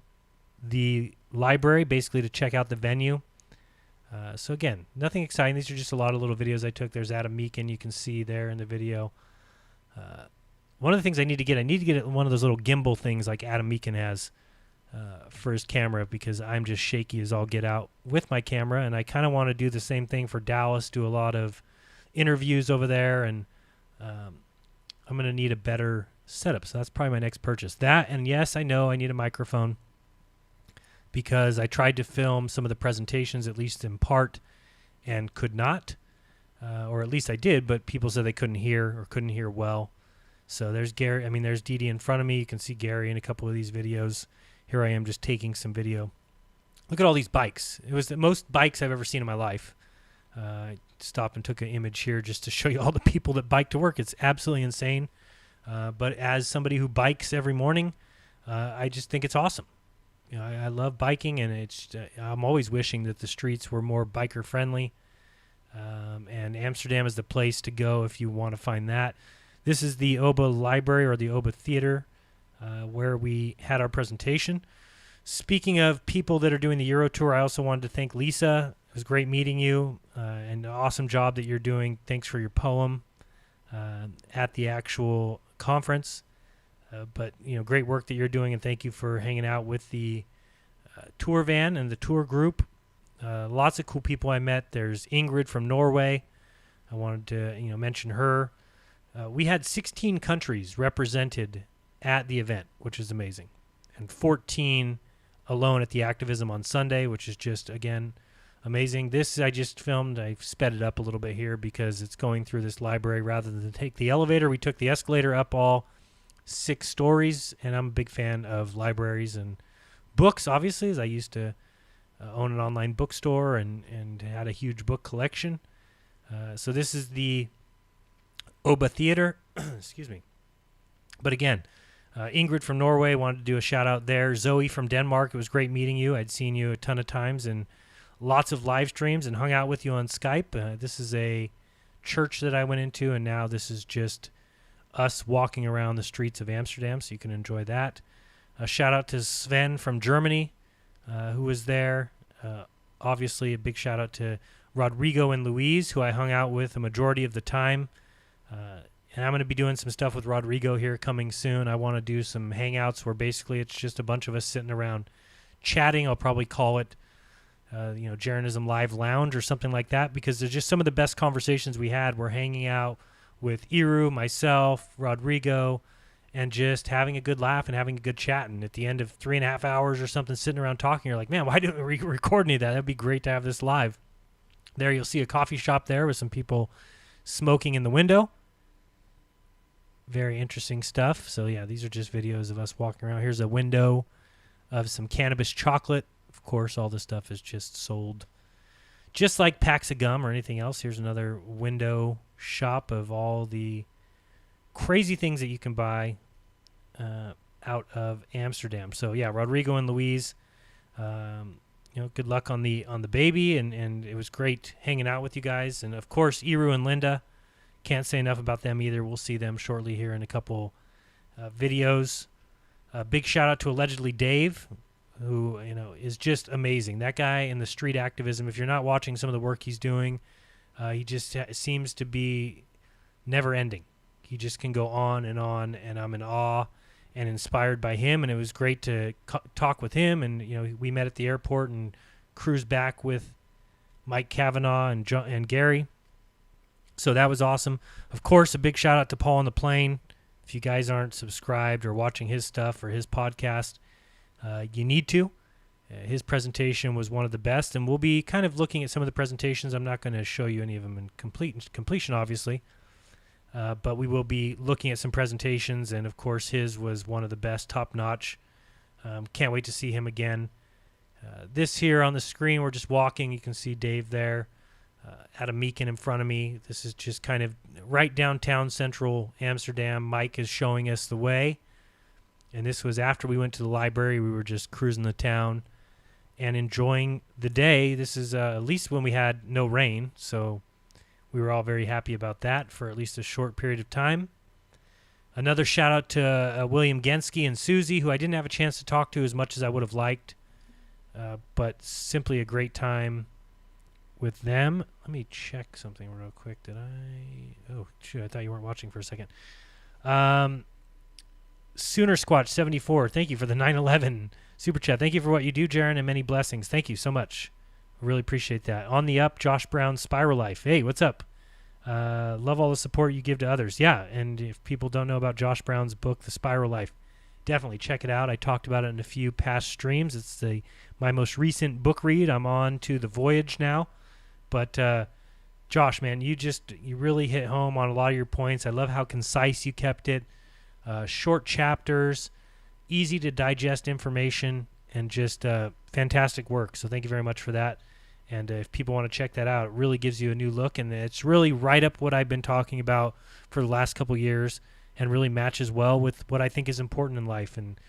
the library, basically to check out the venue. So again, nothing exciting. These are just a lot of little videos I took. There's Adam Meakin, you can see there in the video. One of the things I need to get one of those little gimbal things like Adam Meakin has for his camera, because I'm just shaky as all get out with my camera, and I kind of want to do the same thing for Dallas, do a lot of interviews over there, and I'm going to need a better setup. So that's probably my next purchase. That, and yes, I know I need a microphone because I tried to film some of the presentations, at least in part, and could not. Or at least I did, but people said they couldn't hear or couldn't hear well. So there's Gary. I mean, there's Dee Dee in front of me. You can see Gary in a couple of these videos. Here I am just taking some video. Look at all these bikes. It was the most bikes I've ever seen in my life. I stopped and took an image here just to show you all the people that bike to work. It's absolutely insane. But as somebody who bikes every morning, I just think it's awesome. You know, I love biking, and I'm always wishing that the streets were more biker friendly. And Amsterdam is the place to go if you want to find that. This is the Oba Library, or the Oba Theater, where we had our presentation. Speaking of people that are doing the Euro Tour, I also wanted to thank Lisa. It was great meeting you, and awesome job that you're doing. Thanks for your poem at the actual conference. But, you know, great work that you're doing, and thank you for hanging out with the tour van and the tour group. Lots of cool people I met. There's Ingrid from Norway. I wanted to, mention her. We had 16 countries represented at the event, which is amazing, and 14 alone at the activism on Sunday, which is just, again, amazing. This I just filmed. I sped it up a little bit here because it's going through this library. Rather than take the elevator, we took the escalator up all 6 stories, and I'm a big fan of libraries and books, obviously, as I used to own an online bookstore and had a huge book collection. So this is the Oba Theater. Excuse me. But again, Ingrid from Norway wanted to do a shout out there. Zoe from Denmark, it was great meeting you. I'd seen you a ton of times and lots of live streams and hung out with you on Skype. This is a church that I went into, and now this is just us walking around the streets of Amsterdam, so you can enjoy that. A shout out to Sven from Germany, who was there. Obviously, a big shout out to Rodrigo and Louise, who I hung out with a majority of the time. And I'm going to be doing some stuff with Rodrigo here coming soon. I want to do some hangouts where basically it's just a bunch of us sitting around chatting. I'll probably call it, Jeranism Live Lounge or something like that, because there's just some of the best conversations we had. We're hanging out with Iru, myself, Rodrigo, and just having a good laugh and having a good chat. And at the end of 3.5 hours or something, sitting around talking, you're like, man, why didn't we record any of that? That'd be great to have this live. There you'll see a coffee shop there with some people smoking in the window. Very interesting stuff. So yeah, these are just videos of us walking around. Here's a window of some cannabis chocolate. Of course, all this stuff is just sold just like packs of gum or anything else. Here's another window shop of all the crazy things that you can buy out of Amsterdam. So yeah, Rodrigo and Louise, good luck on the baby, and it was great hanging out with you guys. And of course, Iru and Linda, can't say enough about them either. We'll see them shortly here in a couple videos. Big shout out to allegedly Dave, who is just amazing. That guy in the street activism. If you're not watching some of the work he's doing, he just seems to be never ending. He just can go on, and I'm in awe and inspired by him. And it was great to talk with him. And we met at the airport and cruised back with Mike Kavanaugh and Gary. So that was awesome. Of course, a big shout out to Paul on the Plane. If you guys aren't subscribed or watching his stuff or his podcast, you need to. His presentation was one of the best, and we'll be kind of looking at some of the presentations. I'm not going to show you any of them in completion, obviously, but we will be looking at some presentations, and of course his was one of the best, top-notch. Can't wait to see him again. This here on the screen, we're just walking. You can see Dave there. Adam Meekin in front of me. This is just kind of right downtown central Amsterdam. Mike is showing us the way. And this was after we went to the library. We were just cruising the town and enjoying the day. This is at least when we had no rain. So we were all very happy about that for at least a short period of time. Another shout out to William Genske and Susie, who I didn't have a chance to talk to as much as I would have liked. But simply a great time with them. Let me check something real quick. Oh, shoot, I thought you weren't watching for a second. Sooner Squatch 74, thank you for the 9/11 super chat. Thank you for what you do, Jaron, and many blessings. Thank you so much. I really appreciate that. On the up, Josh Brown, Spiral Life. Hey, what's up? Love all the support you give to others. Yeah, and if people don't know about Josh Brown's book, The Spiral Life, definitely check it out. I talked about it in a few past streams. It's my most recent book read. I'm on to The Voyage now. But Josh, man, you really hit home on a lot of your points. I love how concise you kept it. Short chapters, easy to digest information, and just fantastic work. So thank you very much for that. And if people want to check that out, it really gives you a new look. And it's really right up what I've been talking about for the last couple years, and really matches well with what I think is important in life. And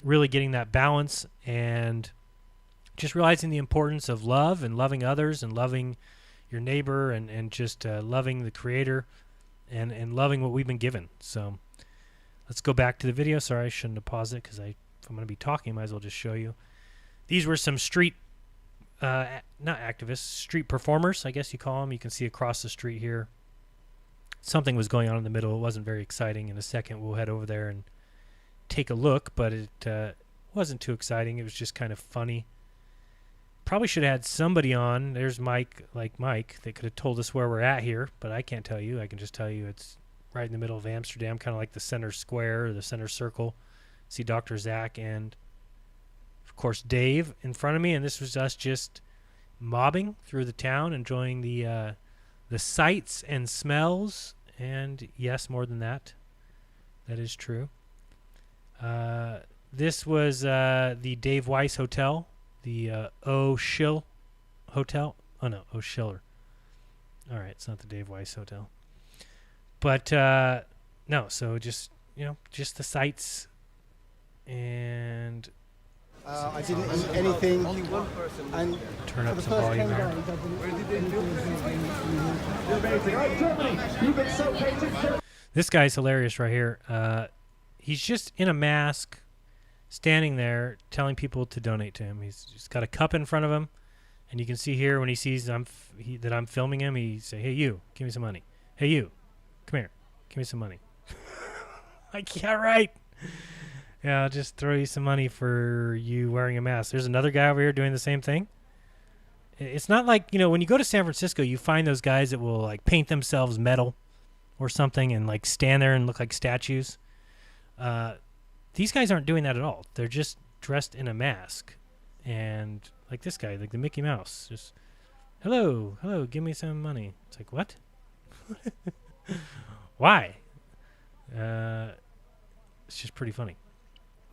really getting that balance and just realizing the importance of love and loving others and loving your neighbor and just loving the Creator and loving what we've been given. So let's go back to the video. Sorry, I shouldn't have paused it because if I'm going to be talking, I might as well just show you. These were some street, not activists, street performers, I guess you call them. You can see across the street here. Something was going on in the middle. It wasn't very exciting. In a second, we'll head over there and take a look, but it wasn't too exciting. It was just kind of funny. Probably should have had somebody on. There's Mike, that could have told us where we're at here, but I can't tell you. I can just tell you it's right in the middle of Amsterdam, kind of like the center square or the center circle. See Dr. Zach and, of course, Dave in front of me, and this was us just mobbing through the town, enjoying the sights and smells, and yes, more than that. That is true. This was the Dave Weiss Hotel, the O'Schill Hotel. Oh, no, O'Schiller. All right, it's not the Dave Weiss Hotel. But, no, so just, just the sights. And I didn't eat anything. Only one person. And turn up some volume there. This guy's hilarious right here. He's just in a mask, standing there, telling people to donate to him. He's just got a cup in front of him, and you can see here when he sees that I'm filming him, he say, "Hey, you, give me some money. Hey, you, come here, give me some money." Like, yeah, right. Yeah, I'll just throw you some money for you wearing a mask. There's another guy over here doing the same thing. It's not like, when you go to San Francisco, you find those guys that will, like, paint themselves metal or something and, like, stand there and look like statues. These guys aren't doing that at all. They're just dressed in a mask. And, like this guy, like the Mickey Mouse, just, hello, give me some money. It's like, what? Why? It's just pretty funny.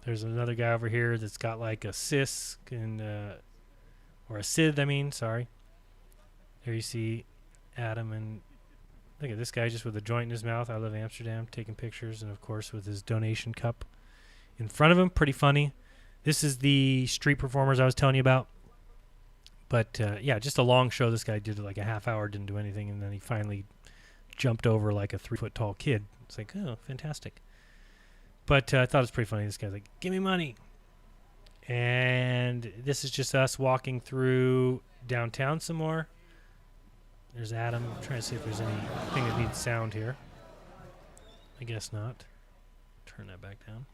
There's another guy over here that's got like a cis and or a Sid, sorry. There you see Adam, and look at this guy just with a joint in his mouth. I love Amsterdam, taking pictures, and of course with his donation cup in front of him. Pretty funny. This is the street performers I was telling you about. But yeah, just a long show. This guy did like a half hour, didn't do anything, and then he finally jumped over like a 3-foot tall kid. It's like, oh, fantastic. But I thought it was pretty funny. This guy's like, give me money. And this is just us walking through downtown some more. There's Adam. I'm trying to see if there's anything that needs sound here. I guess not. Turn that back down.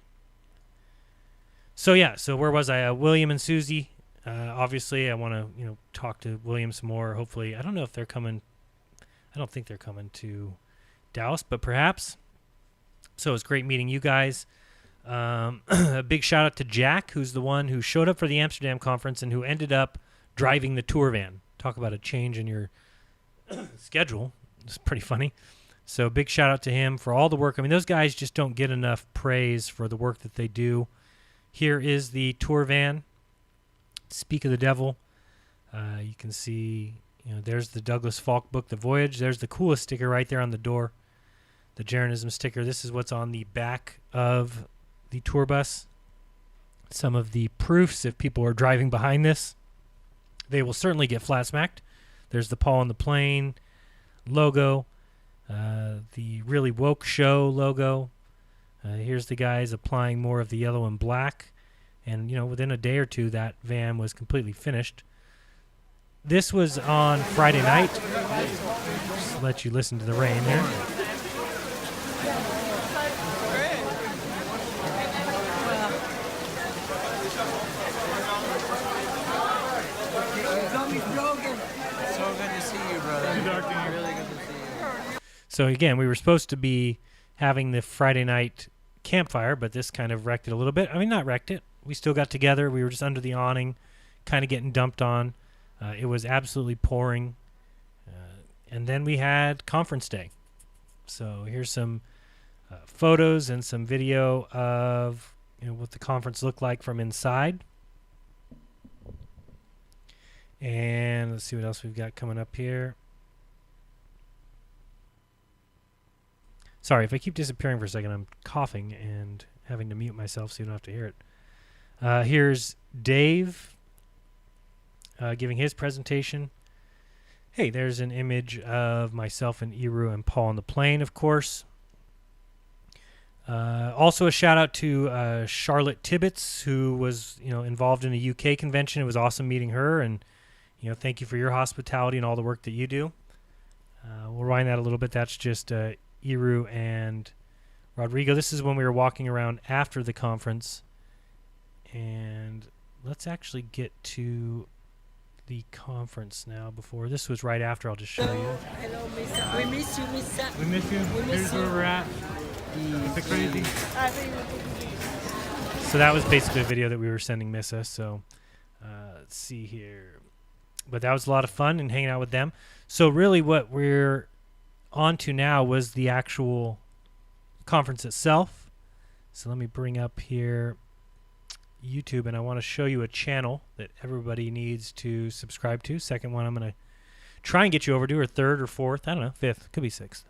So, yeah. So where was I? William and Susie. Obviously, I want to, talk to William some more. Hopefully, I don't know if they're coming. I don't think they're coming to Dallas, but perhaps. So it's great meeting you guys. A big shout out to Jack, who's the one who showed up for the Amsterdam conference and who ended up driving the tour van. Talk about a change in your schedule. It's pretty funny. So big shout out to him for all the work. Those guys just don't get enough praise for the work that they do. Here is the tour van. Speak of the Devil. You can see, there's the Douglas Falk book, The Voyage. There's the coolest sticker right there on the door. The jeranism sticker. This is what's on the back of the tour bus. Some of the proofs, if people are driving behind this, they will certainly get flat smacked. There's the Paul on the Plane logo, the Really Woke Show logo. Here's the guys applying more of the yellow and black. And, within a day or two, that van was completely finished. This was on Friday night. Just let you listen to the rain there. So again, we were supposed to be having the Friday night campfire, but this kind of wrecked it a little bit. Not wrecked it. We still got together. We were just under the awning, kind of getting dumped on. It was absolutely pouring. And then we had conference day. So here's some photos and some video of what the conference looked like from inside. And let's see what else we've got coming up here. Sorry, if I keep disappearing for a second, I'm coughing and having to mute myself so you don't have to hear it. Here's Dave giving his presentation. Hey, there's an image of myself and Eru and Paul on the plane, of course. Also a shout out to Charlotte Tibbetts, who was involved in a UK convention. It was awesome meeting her, and thank you for your hospitality and all the work that you do. We'll rewind that a little bit. That's just Eru and Rodrigo. This is when we were walking around after the conference. And let's actually get to the conference now. Before this was right after. I'll just show you. Hello, Misa. We miss you, Misa. We miss you. Here's where we're at. The crazy. So that was basically a video that we were sending Missa. So let's see here. But that was a lot of fun and hanging out with them. So really what we're on to now was the actual conference itself. So let me bring up here YouTube, and I want to show you a channel that everybody needs to subscribe to. Second one I'm going to try and get you over to, or third or fourth. I don't know, fifth. Could be sixth.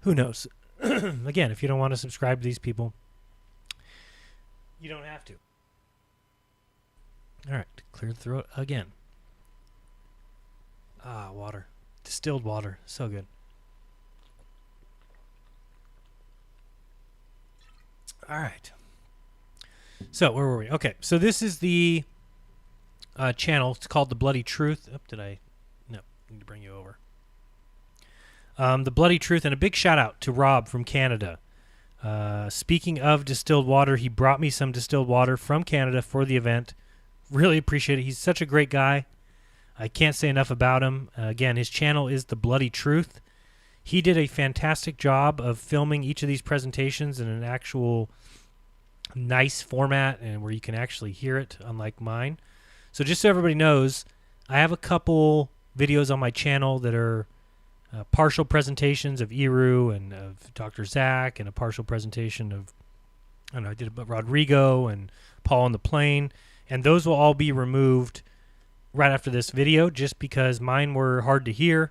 Who knows? Again, if you don't want to subscribe to these people, you don't have to. All right, clear the throat again. Ah, water. Distilled water. So good. All right. So, where were we? Okay, so this is the channel. It's called The Bloody Truth. Oh, did I? No, I need to bring you over. The Bloody Truth, and a big shout out to Rob from Canada. Speaking of distilled water, he brought me some distilled water from Canada for the event. Really appreciate it. He's such a great guy. I can't say enough about him. Again, his channel is The Bloody Truth. He did a fantastic job of filming each of these presentations in an actual nice format and where you can actually hear it, unlike mine. So just so everybody knows, I have a couple videos on my channel that are partial presentations of Eru and of Dr. Zach, and a partial presentation of, I don't know, I did about Rodrigo and Paul on the plane, and those will all be removed right after this video just because mine were hard to hear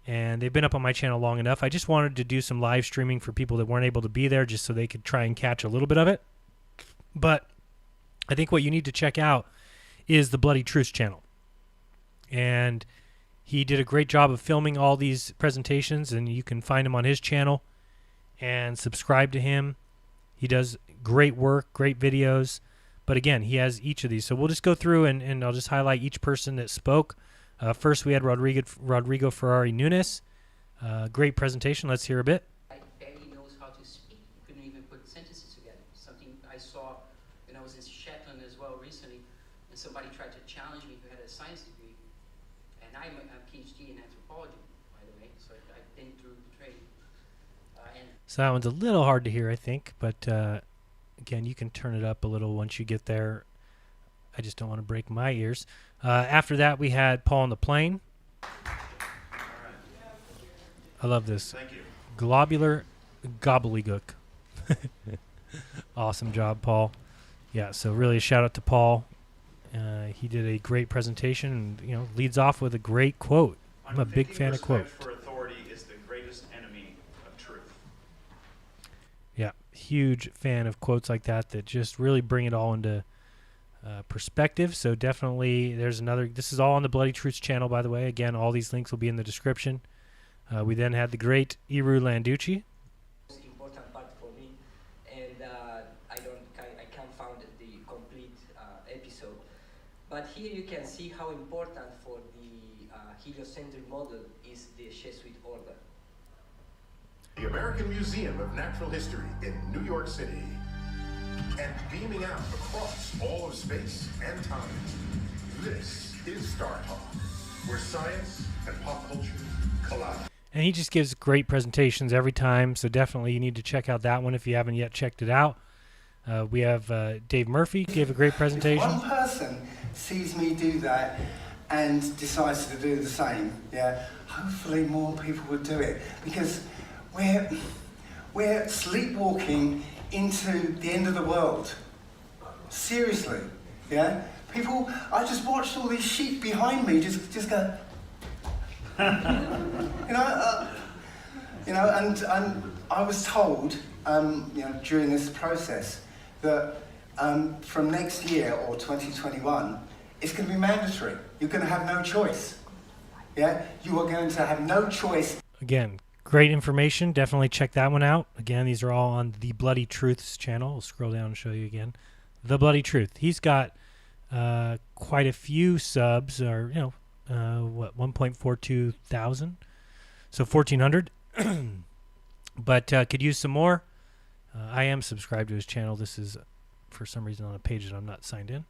and they've been up on my channel long enough. I just wanted to do some live streaming for people that weren't able to be there just so they could try and catch a little bit of it. But I think what you need to check out is the Bloody Truth channel. And he did a great job of filming all these presentations, and you can find him on his channel and subscribe to him. He does great work, great videos. But again, he has each of these. So we'll just go through and I'll just highlight each person that spoke. First, we had Rodrigo Ferrari Nunes. Great presentation. Let's hear a bit. I barely knows how to speak. You couldn't even put sentences together. Something I saw when I was in Shetland as well recently, and somebody tried to challenge me who had a science degree. And I'm a PhD in anthropology, by the way, so I've been through the training. So that one's a little hard to hear, I think, but again, you can turn it up a little once you get there. I just don't want to break my ears. After that, we had Paul on the plane. I love this. Thank you. Globular gobbledygook. Awesome job, Paul. Yeah, so really a shout out to Paul. He did a great presentation and, leads off with a great quote. I'm a big fan of quotes. For authority is the greatest enemy of truth. Yeah, huge fan of quotes like that just really bring it all into perspective. So definitely there's another. This is all on the Bloody Truths channel, by the way. Again, all these links will be in the description. We then had the great Eru Landucci. Most important part for me, and I can't find the complete episode. But here you can see how important for the heliocentric model is the Jesuit order. The American Museum of Natural History in New York City. And beaming out across all of space and time, this is Star Talk, where science and pop culture collide. And he just gives great presentations every time, so definitely you need to check out that one if you haven't yet checked it out. We have Dave Murphy gave a great presentation. If one person sees me do that and decides to do the same, hopefully more people would do it, because we're sleepwalking into the end of the world. Seriously, people. I just watched all these sheep behind me just go. And I was told, during this process that from next year or 2021, it's going to be mandatory. You're going to have no choice. Yeah, you are going to have no choice. Again, great information. Definitely check that one out. Again, these are all on the Bloody Truths channel. I'll scroll down and show you again. The Bloody Truth. He's got quite a few subs, or 1.42 thousand, so 1,400. But could use some more. I am subscribed to his channel. This is for some reason on a page that I'm not signed in.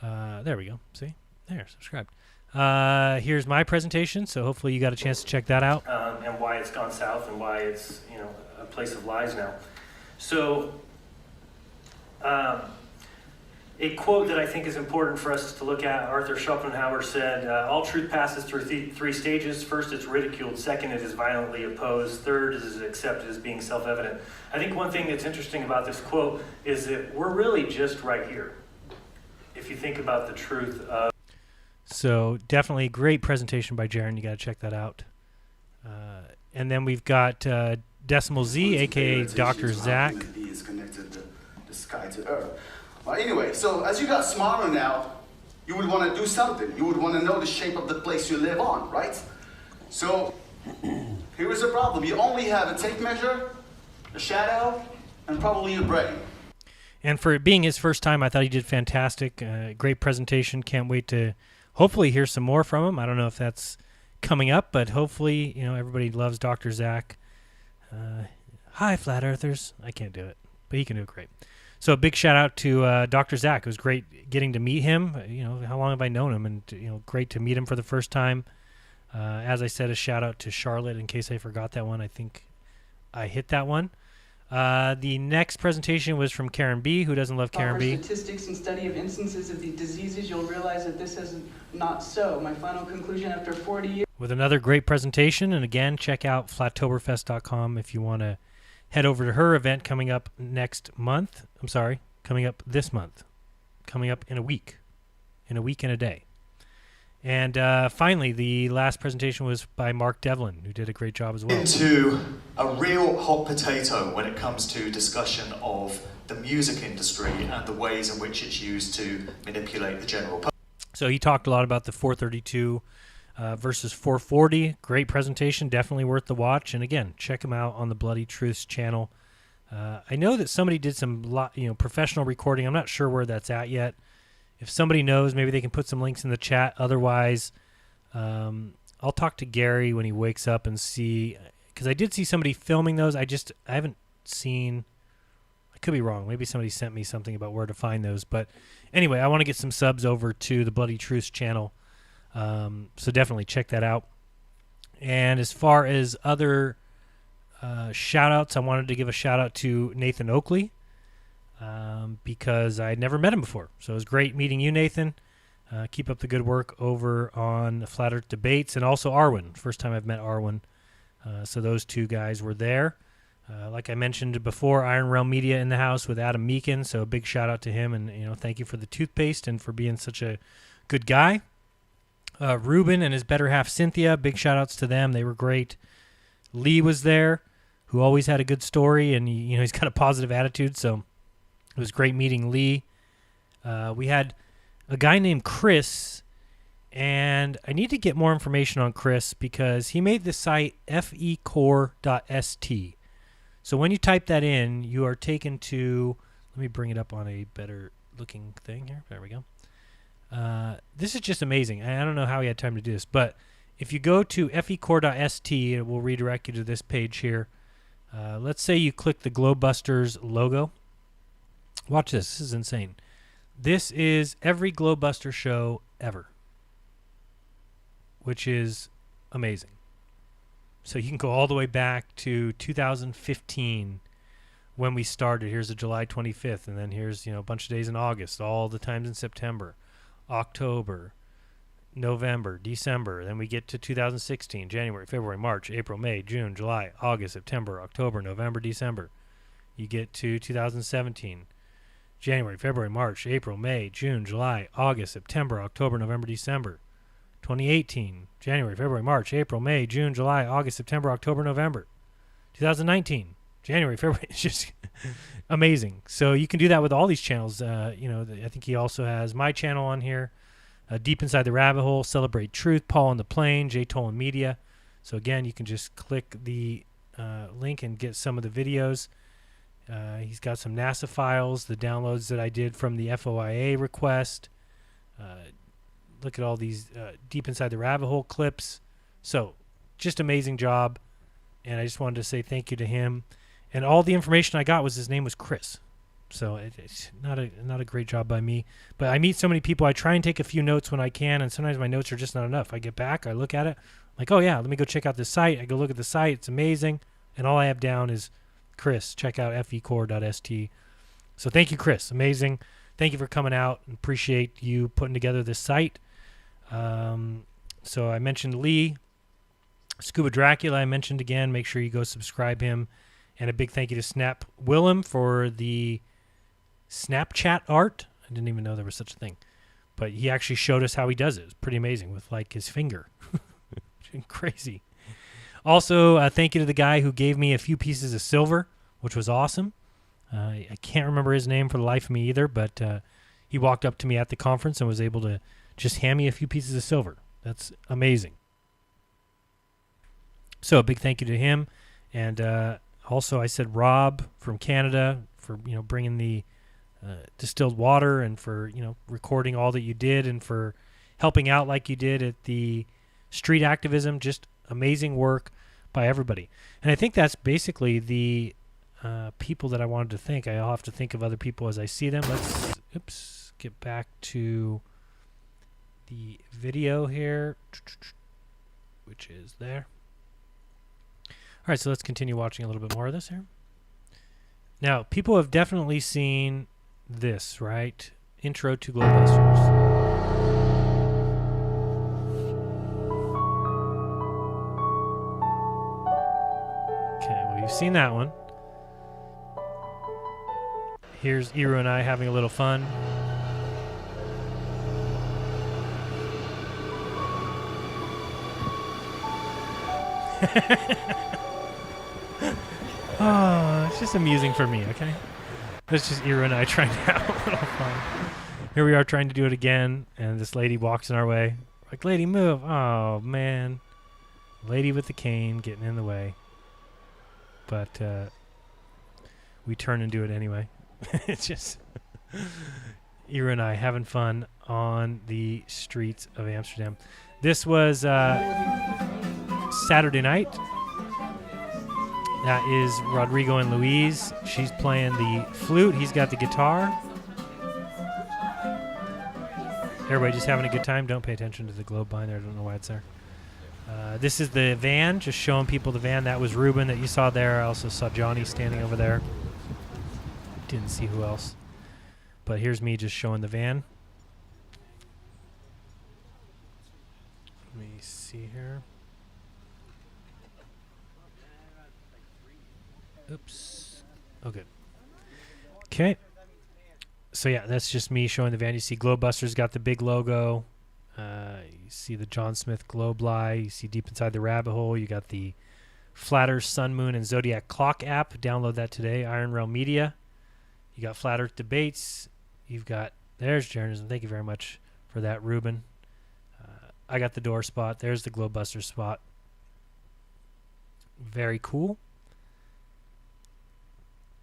There we go. See, there, subscribed. Here's my presentation, so hopefully you got a chance to check that out. And why it's gone south and why it's, a place of lies now. So, a quote that I think is important for us to look at, Arthur Schopenhauer said, all truth passes through three stages. First, it's ridiculed. Second, it is violently opposed. Third, it is accepted as being self-evident. I think one thing that's interesting about this quote is that we're really just right here. If you think about the truth of... So definitely great presentation by Jaron. You got to check that out. And then we've got Decimal Z, a.k.a. Dr. Zach. Is connected the sky to earth. Anyway, so as you got smarter now, you would want to do something. You would want to know the shape of the place you live on, right? So here is the problem. You only have a tape measure, a shadow, and probably your brain. And for it being his first time, I thought he did fantastic. Great presentation. Can't wait to hopefully hear some more from him. I don't know if that's coming up, but hopefully, everybody loves Dr. Zach. Hi, Flat Earthers. I can't do it, but he can do it great. So a big shout out to Dr. Zach. It was great getting to meet him. How long have I known him? And, great to meet him for the first time. As I said, a shout out to Charlotte in case I forgot that one. I think I hit that one. The next presentation was from Karen B. Who doesn't love Karen B? Statistics and study of instances of the diseases, you'll realize that this is not so. My final conclusion after 40 years. With another great presentation. And again, check out flattoberfest.com if you want to head over to her event coming up next month. I'm sorry, coming up this month. Coming up in a week. In a week and a day. And finally, the last presentation was by Mark Devlin, who did a great job as well. Into a real hot potato when it comes to discussion of the music industry and the ways in which it's used to manipulate the general public. So he talked a lot about the 432 versus 440. Great presentation, definitely worth the watch. And again, check him out on the Bloody Truths channel. I know that somebody did some professional recording. I'm not sure where that's at yet. If somebody knows, maybe they can put some links in the chat. Otherwise, I'll talk to Gary when he wakes up and see, because I did see somebody filming those. I haven't seen, I could be wrong. Maybe somebody sent me something about where to find those. But anyway, I want to get some subs over to the Bloody Truths channel. So definitely check that out. And as far as other shout outs, I wanted to give a shout out to Nathan Oakley. Because I had never met him before. So it was great meeting you, Nathan. Keep up the good work over on Flat Earth Debates, and also Arwen. First time I've met Arwen. So those two guys were there. Like I mentioned before, Iron Realm Media in the house with Adam Meekin. So a big shout out to him, and thank you for the toothpaste and for being such a good guy. Ruben and his better half Cynthia, big shout outs to them. They were great. Lee was there, who always had a good story, and he's got a positive attitude. So it was great meeting Lee. We had a guy named Chris, and I need to get more information on Chris because he made the site fecore.st. So when you type that in, you are taken to, let me bring it up on a better looking thing here. There we go. This is just amazing. I don't know how he had time to do this, but if you go to fecore.st, it will redirect you to this page here. Let's say you click the Glowbusters logo. Watch this. This is insane. This is every Glowbuster show ever, which is amazing. So you can go all the way back to 2015 when we started. Here's the July 25th, and then here's a bunch of days in August, all the times in September, October, November, December. Then we get to 2016, January, February, March, April, May, June, July, August, September, October, November, December. You get to 2017. January, February, March, April, May, June, July, August, September, October, November, December. 2018, January, February, March, April, May, June, July, August, September, October, November. 2019, January, February. It's just amazing. So you can do that with all these channels. I think he also has my channel on here, Deep Inside the Rabbit Hole, Celebrate Truth, Paul on the Plane, Jay Tolan Media. So again, you can just click the link and get some of the videos. He's got some NASA files, the downloads that I did from the FOIA request. Look at all these Deep Inside the Rabbit Hole clips. So just amazing job. And I just wanted to say thank you to him. And all the information I got was his name was Chris. So it's not a great job by me. But I meet so many people. I try and take a few notes when I can, and sometimes my notes are just not enough. I get back, I look at it, like, oh yeah, let me go check out this site. I go look at the site. It's amazing. And all I have down is Chris. Check out fecore.st. So thank you, Chris. Amazing. Thank you for coming out. Appreciate you putting together this site. So I mentioned Lee. Scuba Dracula I mentioned again. Make sure you go subscribe him. And a big thank you to Snap Willem for the Snapchat art. I didn't even know there was such a thing. But he actually showed us how he does it. It's pretty amazing with like his finger. Crazy. Also, thank you to the guy who gave me a few pieces of silver, which was awesome. I can't remember his name for the life of me either, but he walked up to me at the conference and was able to just hand me a few pieces of silver. That's amazing. So a big thank you to him. And also I said Rob from Canada for, bringing the distilled water and for, recording all that you did and for helping out like you did at the street activism. Just amazing work by everybody. And I think that's basically the people that I wanted to thank. I'll have to think of other people as I see them. Let's get back to the video here, which is there. All right, so let's continue watching a little bit more of this here. Now, people have definitely seen this, right? Intro to Glowbusters. Okay, well, you've seen that one. Here's Iru and I having a little fun. Oh, it's just amusing for me, okay? That's just Iru and I trying to have a little fun. Here we are trying to do it again, and this lady walks in our way. Like, lady, move. Oh, man. Lady with the cane getting in the way. But we turn and do it anyway. It's just Iru and I having fun on the streets of Amsterdam. This was Saturday night. That is Rodrigo and Louise. She's playing the flute. He's got the guitar. Everybody just having a good time. Don't pay attention to the globe behind there. I don't know why it's there. This is the van. Just showing people the van. That was Ruben that you saw there. I also saw Johnny standing over there. Didn't see who else. But here's me just showing the van. Let me see here. Oops. Oh, good. Okay. So, yeah, that's just me showing the van. You see Glowbusters got the big logo. You see the John Smith Globe Lie. You see Deep Inside the Rabbit Hole. You got the Flat Earth, Sun, Moon, and Zodiac Clock app. Download that today. Iron Realm Media. You got Flat Earth Debates. You've got... There's jeranism. Thank you very much for that, Ruben. I got the door spot. There's the Glowbusters spot. Very cool.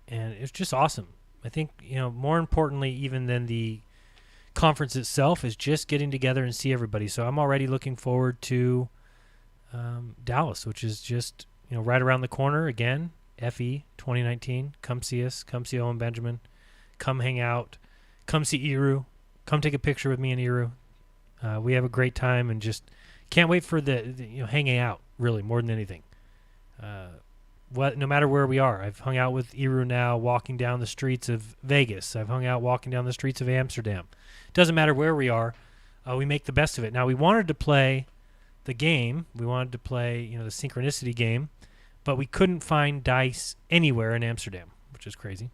And it's just awesome. I think, more importantly, even than the conference itself, is just getting together and see everybody. So I'm already looking forward to Dallas, which is just, right around the corner. Again, FE 2019. Come see us. Come see Owen Benjamin. Come hang out. Come see Iru. Come take a picture with me and Iru. We have a great time and just can't wait for the hanging out, really, more than anything. No matter where we are. I've hung out with Iru now walking down the streets of Vegas. I've hung out walking down the streets of Amsterdam. Doesn't matter where we are. We make the best of it. Now, we wanted to play the game. We wanted to play, the synchronicity game, but we couldn't find dice anywhere in Amsterdam, which is crazy.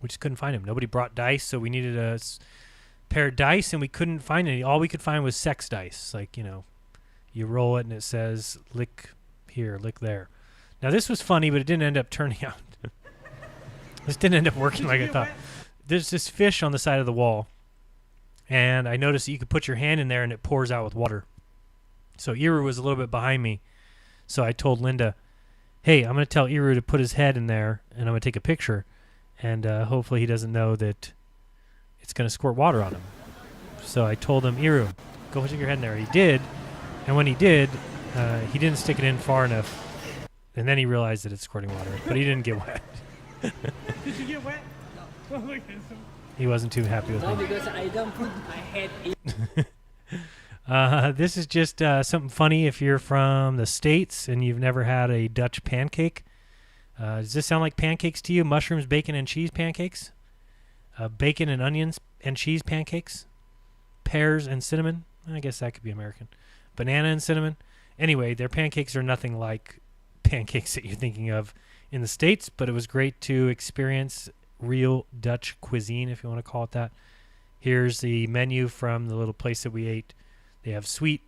We just couldn't find them. Nobody brought dice, so we needed a pair of dice, and we couldn't find any. All we could find was sex dice. Like, you roll it, and it says, lick here, lick there. Now, this was funny, but it didn't end up turning out. This didn't end up working like I thought. There's this fish on the side of the wall, and I noticed that you could put your hand in there, and it pours out with water. So Iru was a little bit behind me, so I told Linda, hey, I'm going to tell Iru to put his head in there, and I'm going to take a picture, and hopefully he doesn't know that it's going to squirt water on him. So I told him, Iru, go stick your head in there. He did, and when he did, he didn't stick it in far enough. And then he realized that it's squirting water, but he didn't get wet. Did you get wet? He wasn't too happy with No, me. because I don't put my head in. This is just something funny if you're from the States and you've never had a Dutch pancake. Does this sound like pancakes to you? Mushrooms, bacon, and cheese pancakes? Bacon and onions and cheese pancakes? Pears and cinnamon? I guess that could be American. Banana and cinnamon? Anyway, their pancakes are nothing like pancakes that you're thinking of in the States, but it was great to experience real Dutch cuisine, if you want to call it that. Here's the menu from the little place that we ate. They have sweet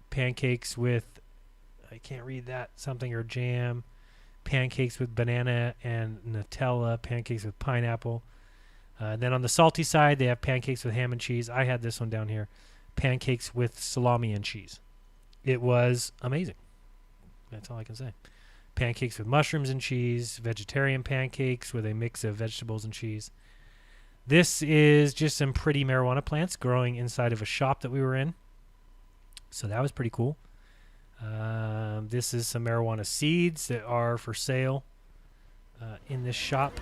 pancakes with, I can't read that, something or jam, pancakes with banana and Nutella, pancakes with pineapple. Then on the salty side, they have pancakes with ham and cheese. I had this one down here, pancakes with salami and cheese. It was amazing. That's all I can say. Pancakes with mushrooms and cheese, vegetarian pancakes with a mix of vegetables and cheese. This is just some pretty marijuana plants growing inside of a shop that we were in. So that was pretty cool. This is some marijuana seeds that are for sale in this shop.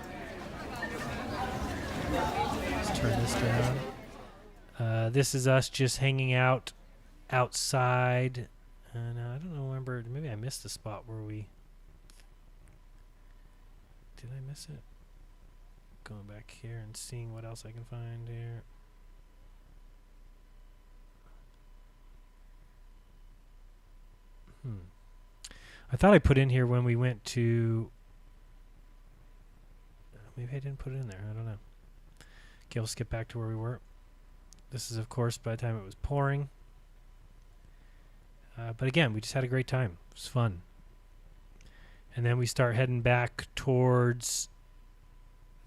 Let's turn this down. This is us just hanging out outside. Now I don't remember. Maybe I missed the spot where we... Did I miss it? Going back here and seeing what else I can find here. I thought I put in here when we went to... maybe I didn't put it in there. I don't know. Okay, we'll skip back to where we were. This is, of course, by the time it was pouring. But again, we just had a great time. It was fun. And then we start heading back towards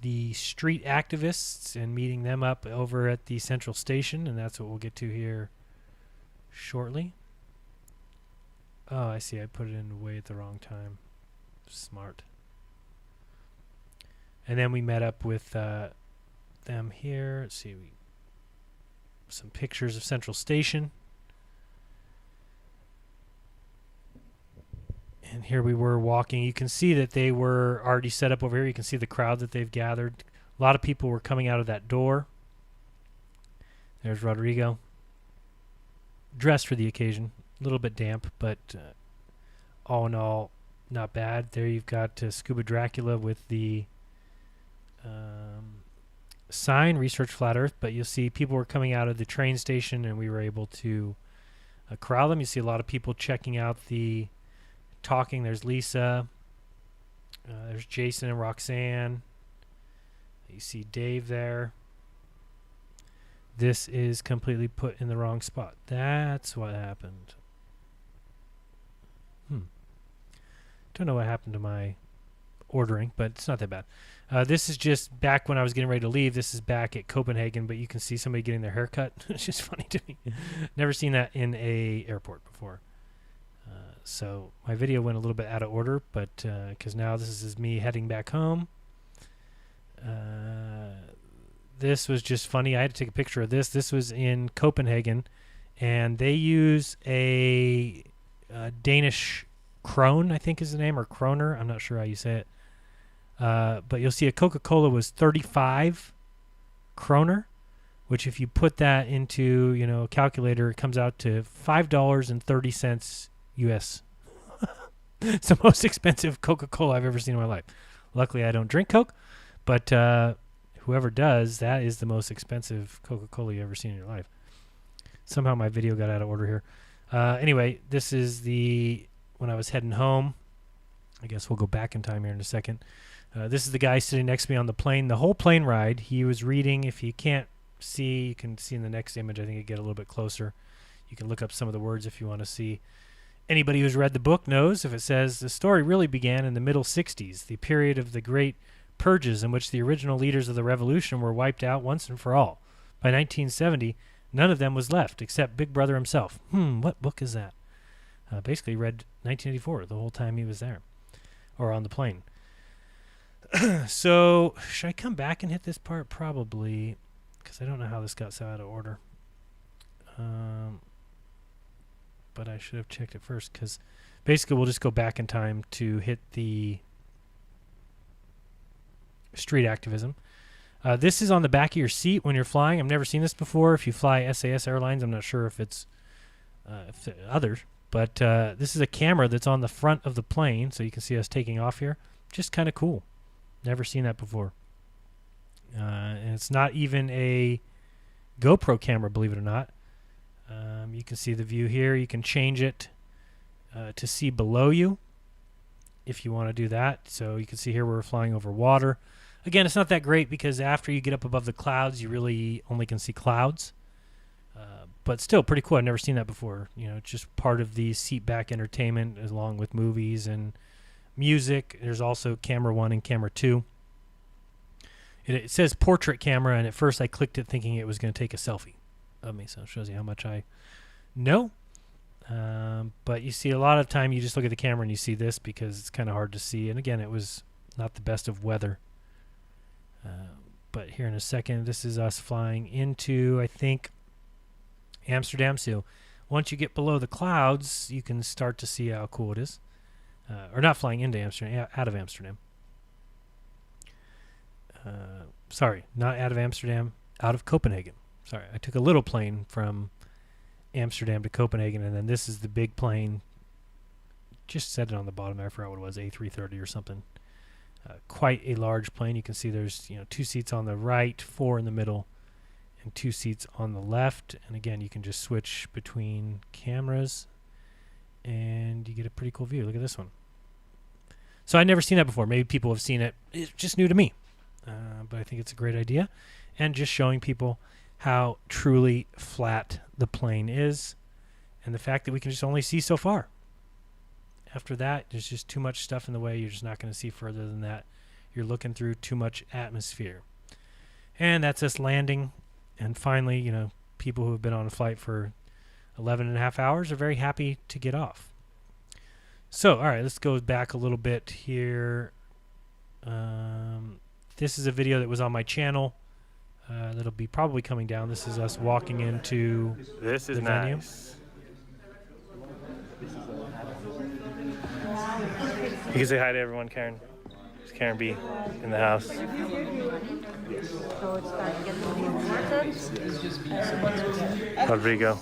the street activists and meeting them up over at the central station, and that's what we'll get to here shortly. Oh, I see. I put it in way at the wrong time. Smart. And then we met up with them here. Let's see. Some pictures of Central Station. And here we were walking. You can see that they were already set up over here. You can see the crowd that they've gathered. A lot of people were coming out of that door. There's Rodrigo. Dressed for the occasion. A little bit damp, but all in all, not bad. There you've got Scuba Dracula with the sign, Research Flat Earth. But you'll see people were coming out of the train station, and we were able to corral them. You see a lot of people checking out the... talking. There's Lisa. There's Jason and Roxanne. You see Dave there. This is completely put in the wrong spot. That's what happened. Don't know what happened to my ordering, but it's not that bad. This is just back when I was getting ready to leave. This is back at Copenhagen, but you can see somebody getting their hair cut. It's just funny to me. Never seen that in a airport before. So my video went a little bit out of order, but because now this is me heading back home. This was just funny. I had to take a picture of this. This was in Copenhagen, and they use a Danish krone, I think is the name, or kroner. I'm not sure how you say it. But you'll see a Coca-Cola was 35 kroner, which if you put that into, a calculator, it comes out to $5.30 US. It's the most expensive Coca-Cola I've ever seen in my life. Luckily, I don't drink Coke, but whoever does, that is the most expensive Coca-Cola you've ever seen in your life. Somehow my video got out of order here. Anyway, this is when I was heading home. I guess we'll go back in time here in a second. This is the guy sitting next to me on the plane. The whole plane ride, he was reading. If you can't see, you can see in the next image. I think it get a little bit closer. You can look up some of the words if you want to see. Anybody who's read the book knows if it says the story really began in the middle 60s, the period of the great purges in which the original leaders of the revolution were wiped out once and for all. By 1970, none of them was left except Big Brother himself. What book is that? Basically read 1984 the whole time he was there, or on the plane. So, should I come back and hit this part? Probably, because I don't know how this got so out of order. But I should have checked it first, because basically we'll just go back in time to hit the street activism. This is on the back of your seat when you're flying. I've never seen this before. If you fly SAS Airlines, I'm not sure if it's if there are others. But this is a camera that's on the front of the plane, so you can see us taking off here. Just kind of cool. Never seen that before. And it's not even a GoPro camera, believe it or not. You can see the view here. You can change it to see below you if you want to do that. So you can see here we're flying over water. Again, it's not that great because after you get up above the clouds, you really only can see clouds. But still pretty cool. I've never seen that before. You know, it's just part of the seat back entertainment along with movies and music. There's also camera 1 and camera 2. It says portrait camera, and at first I clicked it thinking it was going to take a selfie of me. So it shows you how much I know. But you see a lot of time you just look at the camera and you see this because it's kind of hard to see. And again, it was not the best of weather. But here in a second, this is us flying into, I think, Amsterdam. So once you get below the clouds, you can start to see how cool it is. Or not flying into Amsterdam, out of Amsterdam. Sorry, not out of Amsterdam, out of Copenhagen. Sorry, I took a little plane from Amsterdam to Copenhagen, and then this is the big plane. Just said it on the bottom. I forgot what it was, A330 or something. Quite a large plane. You can see there's 2 seats on the right, 4 in the middle, and 2 seats on the left. And again, you can just switch between cameras, and you get a pretty cool view. Look at this one. So I'd never seen that before. Maybe people have seen it. It's just new to me. But I think it's a great idea. And just showing people how truly flat the plane is, and the fact that we can just only see so far. After that, there's just too much stuff in the way. You're just not going to see further than that. You're looking through too much atmosphere. And that's us landing. And finally, people who have been on a flight for 11 and a half hours are very happy to get off. So, all right, let's go back a little bit here. This is a video that was on my channel. That'll be probably coming down. This is us walking into the venue. Nice. You can say hi to everyone, Karen. It's Karen B in the house. So it's starting to get more important. Rodrigo.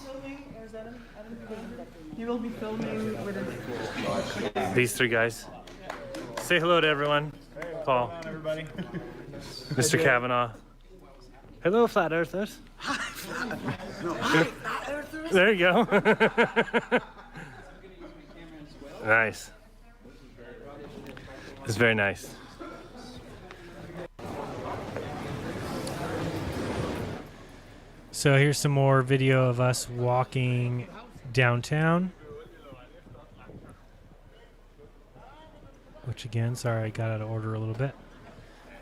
You will be filming with us. These 3 guys. Say hello to everyone. Paul. Hello, everybody. Mr. Kavanaugh. Hello, flat earthers. Hi, flat earthers. There you go. Nice. It's very nice. So here's some more video of us walking downtown. Which again, sorry, I got out of order a little bit.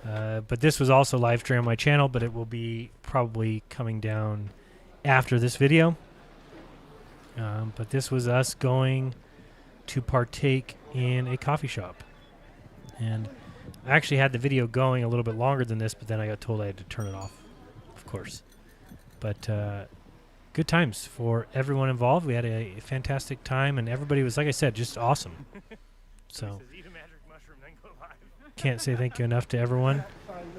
But this was also live streamed on my channel, but it will be probably coming down after this video. But this was us going to partake in a coffee shop. And I actually had the video going a little bit longer than this, but then I got told I had to turn it off, of course. But good times for everyone involved. We had a fantastic time, and everybody was, like I said, just awesome. So can't say thank you enough to everyone.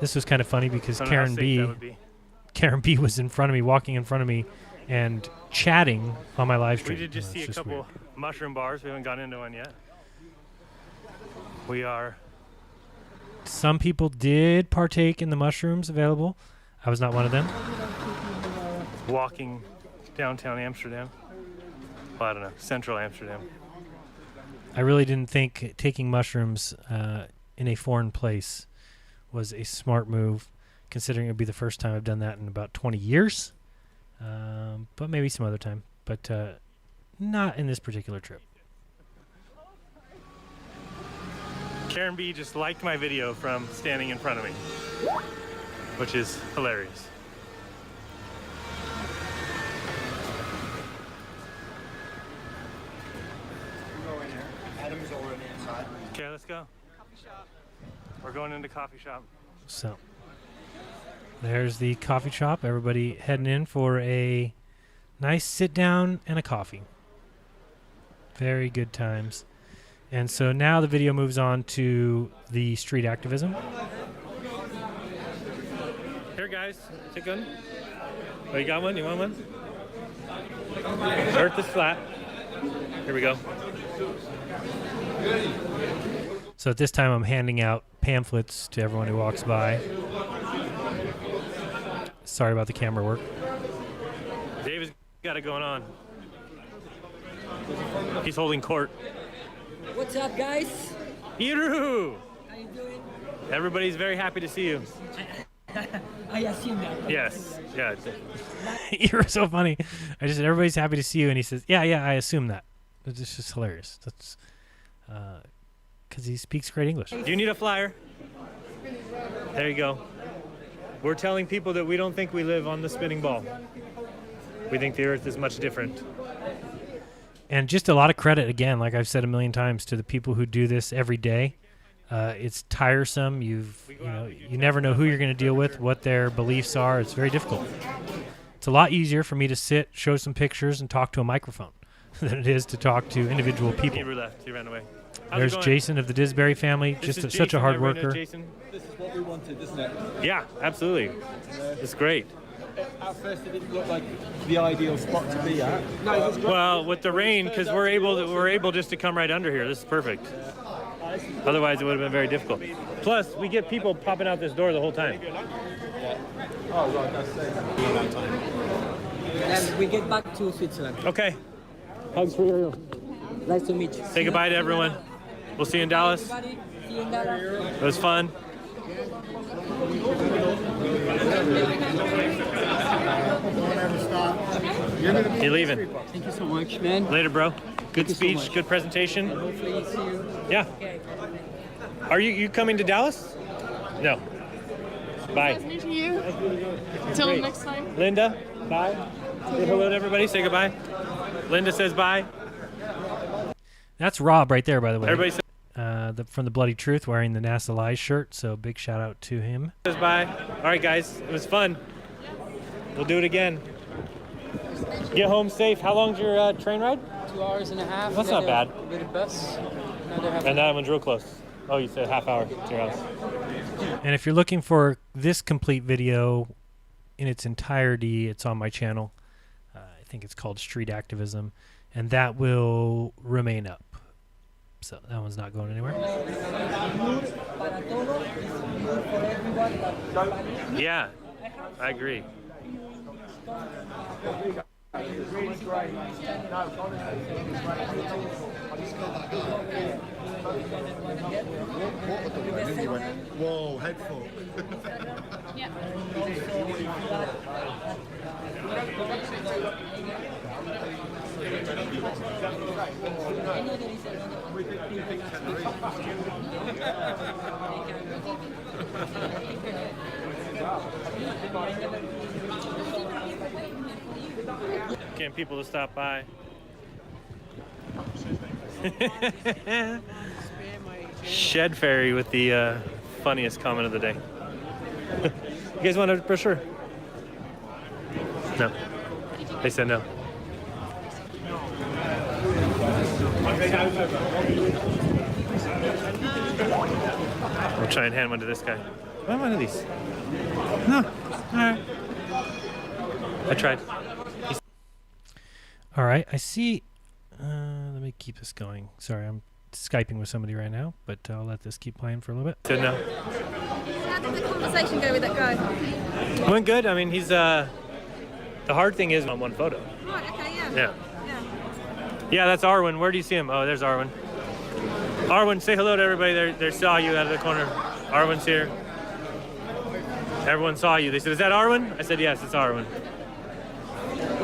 This was kind of funny because Karen B was in front of me, walking in front of me, and chatting on my live stream. We did just see a couple mushroom bars. We haven't gotten into one yet. We are. Some people did partake in the mushrooms available. I was not one of them. Walking downtown Amsterdam. Well, I don't know, central Amsterdam. I really didn't think taking mushrooms in a foreign place was a smart move, considering it would be the first time I've done that in about 20 years. But maybe some other time. But not in this particular trip. Karen B just liked my video from standing in front of me, which is hilarious. Adam's already inside. Okay, let's go. Coffee shop. We're going into coffee shop. So there's the coffee shop. Everybody heading in for a nice sit down and a coffee. Very good times. And so now the video moves on to the street activism. Here, guys. Take one. Oh, you got one? You want one? Earth is flat. Here we go. So at this time, I'm handing out pamphlets to everyone who walks by. Sorry about the camera work. David's got it going on. He's holding court. What's up, guys? Iru! How you doing? Everybody's very happy to see you. I assume that. Yes. Yeah. You're so funny. I just said, everybody's happy to see you. And he says, yeah, I assume that. It's just hilarious. That's because he speaks great English. Do you need a flyer? There you go. We're telling people that we don't think we live on the spinning ball. We think the Earth is much different. And just a lot of credit, again, like I've said a million times, to the people who do this every day. It's tiresome. You never know who you're going to deal with, what their beliefs are. It's very difficult. It's a lot easier for me to sit, show some pictures, and talk to a microphone than it is to talk to individual people. He left. He ran away. There's Jason of the Disbury family, just such a hard worker. Jason. This is what we wanted, isn't it? Yeah, absolutely. It's great. At first, it didn't look like the ideal spot to be at. No, well, with the rain, because we're able just to come right under here. This is perfect. Otherwise, it would have been very difficult. Plus, we get people popping out this door the whole time. Yeah. Oh, right, that's that time. And we get back to Switzerland. Okay. Hugs for you. Nice to meet you. Say goodbye to everyone. We'll see you in Dallas. Everybody, see you in Dallas. It was fun. You leaving? Thank you so much, man. Later, bro. Good speech, good presentation. Hopefully see you. Yeah. Okay. Are you coming to Dallas? No. Bye. Nice meeting you. Until next time. Linda, bye. Say hello to everybody. Say goodbye. Linda says bye. That's Rob right there, by the way. Everybody says from the Bloody Truth, wearing the NASA Lies shirt. So big shout out to him. Says bye. All right, guys. It was fun. We'll do it again. Get home safe. How long's your train ride? 2 hours and a half. That's not bad. With a bus. And that one's real close. Oh, you said half hour to your house. And if you're looking for this complete video in its entirety, it's on my channel. I think it's called Street Activism, and that will remain up. So that one's not going anywhere. Yeah, I agree. Whoa, head full. Yeah. Getting people to stop by. Shed Fairy with the funniest comment of the day. You guys want a brochure? No. They said no. I'll try and hand one to this guy. I want one of these. No. All right. I tried. All right. I see. Let me keep this going. Sorry, I'm Skyping with somebody right now, but I'll let this keep playing for a little bit. Said no. How did the conversation go with that guy? Went good. I mean, he's the hard thing is on one photo. Right, okay, yeah. Yeah. Yeah, that's Arwen. Where do you see him? Oh, there's Arwen. Arwen, say hello to everybody. They saw you out of the corner. Arwen's here. Everyone saw you. They said, is that Arwen? I said, yes, it's Arwen.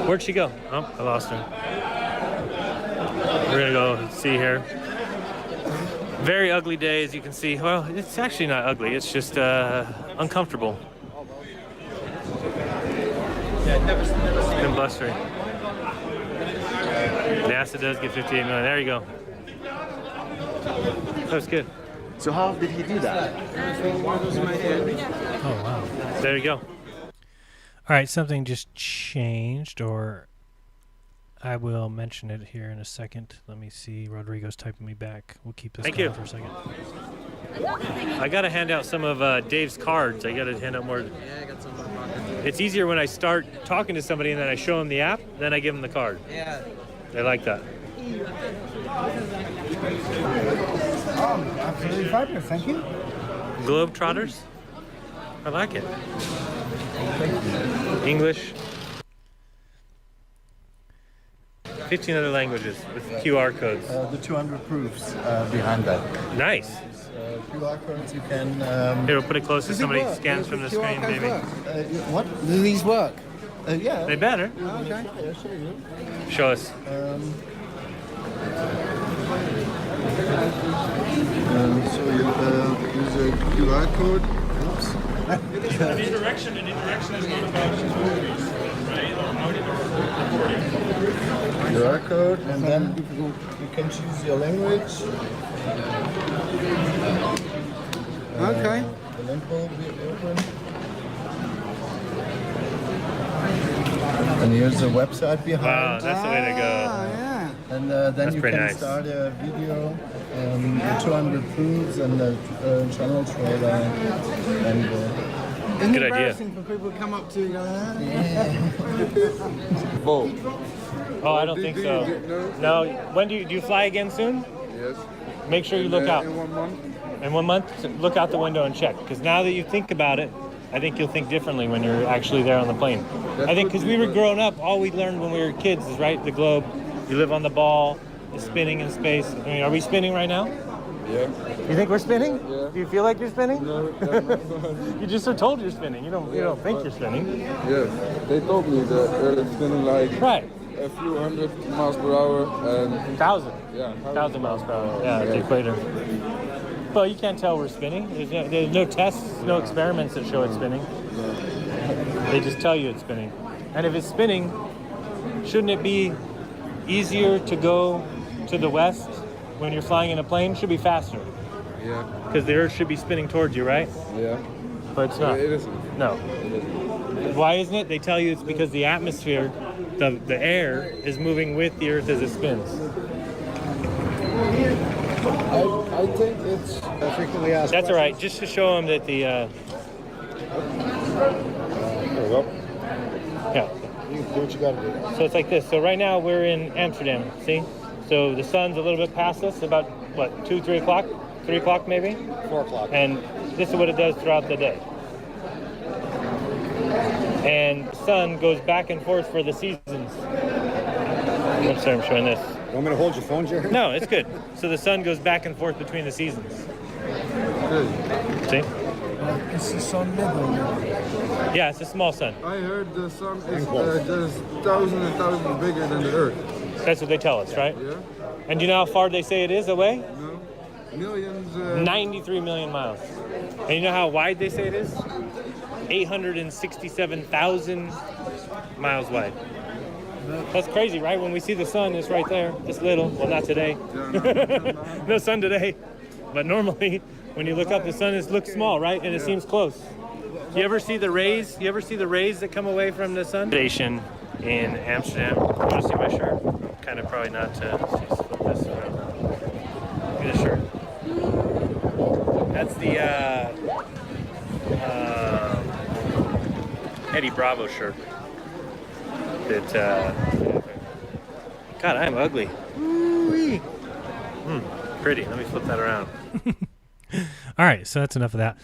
Where'd she go? Oh, I lost her. We're gonna go see here. Very ugly day, as you can see. Well, it's actually not ugly. It's just uncomfortable. And blustery. NASA does get 58 million. There you go. That was good. So how did he do that? Oh, wow. There you go. All right, something just changed, or I will mention it here in a second. Let me see. Rodrigo's typing me back. We'll keep this going for a second. I got to hand out some of Dave's cards. I got to hand out more. Yeah, I got some. It's easier when I start talking to somebody and then I show them the app, then I give them the card. Yeah. They like that. Oh, absolutely fabulous, thank you. Globetrotters? I like it. English. 15 other languages with QR codes. The 200 proofs behind that. Nice. QR codes you can... Here, we'll put it close so somebody scans from the screen, maybe. What? Do these work? Yeah. They better. Okay. Show us. So you use a QR code. Oops. An interaction is not about movies, right? QR code, and then you can choose your language. Okay. The link will be open. And here's the website behind. Wow, that's the way to go. And then That's you pretty can nice. start a video, the 200 proofs and the channel trailer. And Isn't Good it idea. embarrassing for people to come up to you and go, vote. Oh, I don't think so. No. When do you fly again soon? Yes. Make sure you look out. In 1 month. In 1 month, look out the window and check. Because now that you think about it, I think you'll think differently when you're actually there on the plane. I think because we were growing up, all we learned when we were kids is, right, the globe. You live on the ball, it's spinning in space. I mean, are we spinning right now? Yeah. You think we're spinning? Yeah. Do you feel like you're spinning? No. You just are told you're spinning. You don't think you're spinning. Yes. They told me the Earth is spinning like Right. a few hundred miles per hour and 1,000. Yeah. 1,000 miles per hour. Yeah, the equator. Well, you can't tell we're spinning. There's no tests, no experiments that show it's spinning. They just tell you it's spinning. And if it's spinning, shouldn't it be easier to go to the west when you're flying in a plane? Should be faster. Yeah. Because the Earth should be spinning towards you, right? Yeah. But it's not. It isn't. No. Why isn't it? They tell you it's because the atmosphere, the air, is moving with the Earth as it spins. I think it's frequently asked. That's all right. Just to show them that the. There we go. Yeah. You do what you gotta do. So it's like this. So right now we're in Amsterdam. See? So the sun's a little bit past us, about what, 2, 3 o'clock? 3 o'clock maybe? 4 o'clock. And this is what it does throughout the day. And the sun goes back and forth for the seasons. I'm sorry, I'm showing this. You want me to hold your phone, Jerry? No, it's good. So the sun goes back and forth between the seasons. Good. See? Is the sun middle? Yeah, it's a small sun. I heard the sun is just thousands and thousands bigger than the Earth. That's what they tell us, right? Yeah. And do you know how far they say it is away? No. Millions. 93 million miles. And you know how wide they say it is? 867,000 miles wide. That's crazy, right? When we see the sun, it's right there. It's little. Well, not today. No sun today. But normally, when you look up, the sun looks small, right? And it seems close. You ever see the rays? You ever see the rays that come away from the sun? Station in Amsterdam. You want to see my shirt? Kind of probably not to flip this around. Look at the shirt. That's the Eddie Bravo shirt. That God, I am ugly. Woo-wee. Pretty. Let me flip that around. All right, so that's enough of that.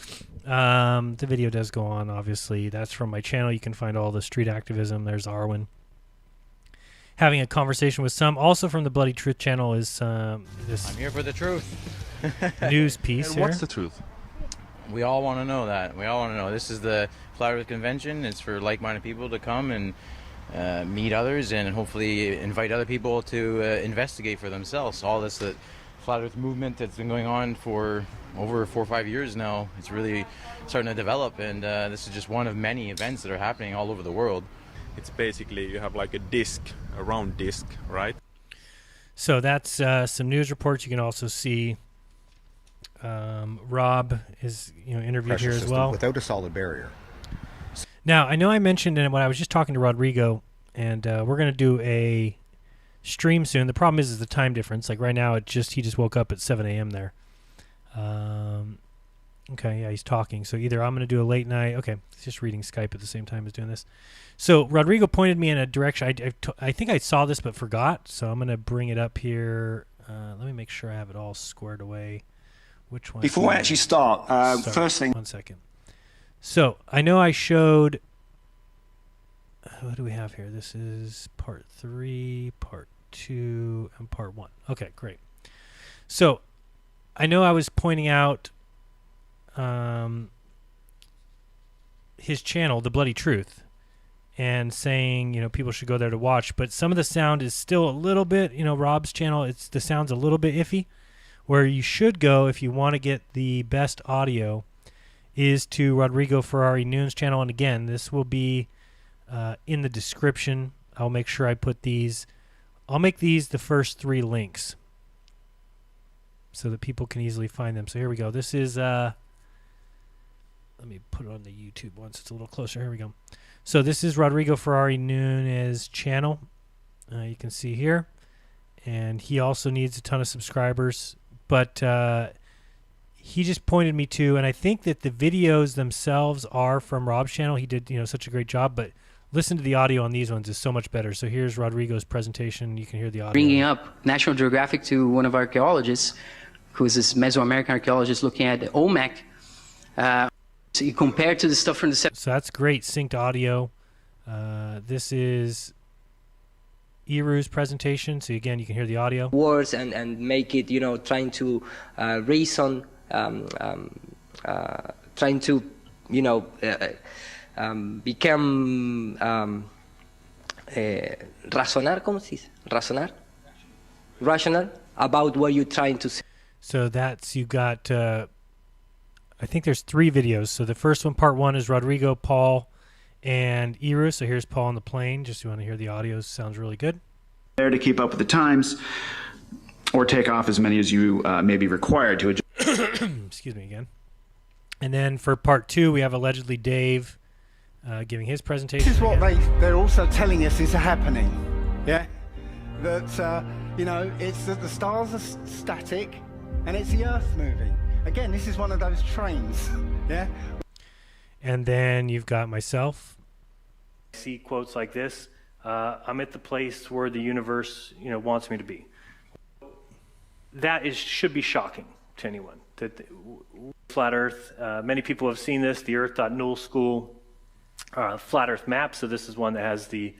The video does go on, obviously. That's from my channel. You can find all the street activism. There's Arwen having a conversation with some. Also from the Bloody Truth channel is this. I'm here for the truth. News piece And here. what's the truth? We all want to know that. We all want to know. This is the Flat Earth Convention. It's for like-minded people to come and meet others and hopefully invite other people to investigate for themselves. All this Flat Earth movement that's been going on for over 4 or 5 years now, it's really starting to develop, and this is just one of many events that are happening all over the world. It's basically you have like a round disc, right? So that's some news reports. You can also see Rob is interviewed Pressure here as system well. without a solid barrier. Now, I know I mentioned when I was just talking to Rodrigo, and we're going to do a stream soon. The problem is the time difference. Like right now, he just woke up at 7 a.m. there. Okay, yeah, he's talking. So either I'm going to do a late night. Okay, he's just reading Skype at the same time as doing this. So Rodrigo pointed me in a direction. I think I saw this but forgot. So I'm going to bring it up here. Let me make sure I have it all squared away. Which one? Before we actually start, first thing. 1 second. So I know I showed. What do we have here? This is part 3, part 2, and part 1. Okay, great. So I know I was pointing out his channel, The Bloody Truth, and saying, you know, people should go there to watch, but some of the sound is still a little bit, you know, Rob's channel, the sound's a little bit iffy. Where you should go if you want to get the best audio is to Rodrigo Ferrari Noon's channel, and again, this will be in the description. I'll make sure I put these. I'll make these the first 3 links so that people can easily find them. So here we go. This is, let me put it on the YouTube one so it's a little closer. Here we go. So this is Rodrigo Ferrari Nunez channel. You can see here. And he also needs a ton of subscribers. But he just pointed me to, and I think that the videos themselves are from Rob's channel. He did, you know, such a great job, but listen to the audio on these ones is so much better. So here's Rodrigo's presentation. You can hear the audio. Bringing up National Geographic to one of our archaeologists, who is this Mesoamerican archaeologist looking at the Olmec, so compared to the stuff from the... So that's great synced audio. This is Iru's presentation. So again, you can hear the audio. Words and make it, you know, trying to reason, trying to, you know, become razonar, ¿cómo se dice? Razonar? Rational about what you're trying to say. So that's, you got, I think there's 3 videos. So the first one, part 1, is Rodrigo, Paul, and Iru. So here's Paul on the plane. Just you want to hear the audio. Sounds really good. There to keep up with the times, or take off as many as you may be required to adjust. Excuse me again. And then for part 2, we have allegedly Dave giving his presentation. This is what they're also telling us is happening. Yeah? That, you know, it's that the stars are static and it's the Earth moving. Again, this is one of those trains. Yeah? And then you've got myself. See quotes like this. I'm at the place where the universe, you know, wants me to be. That should be shocking to anyone. That flat Earth. Many people have seen this. The Earth.Null School flat Earth map. So this is one that has the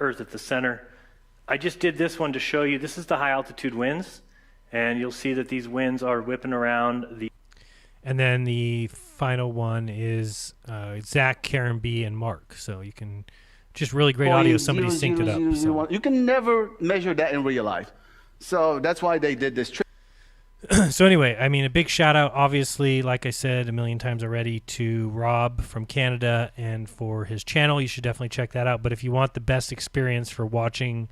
Earth at the center. I just did this one to show you. This is the high altitude winds, and you'll see that these winds are whipping around the. And then the final one is Zach, Karen B, and Mark. So you can. Just really great audio. Somebody synced it up. So. You can never measure that in real life. So that's why they did this trick. So anyway, I mean, a big shout out, obviously, like I said a million times already, to Rob from Canada and for his channel. You should definitely check that out. But if you want the best experience for watching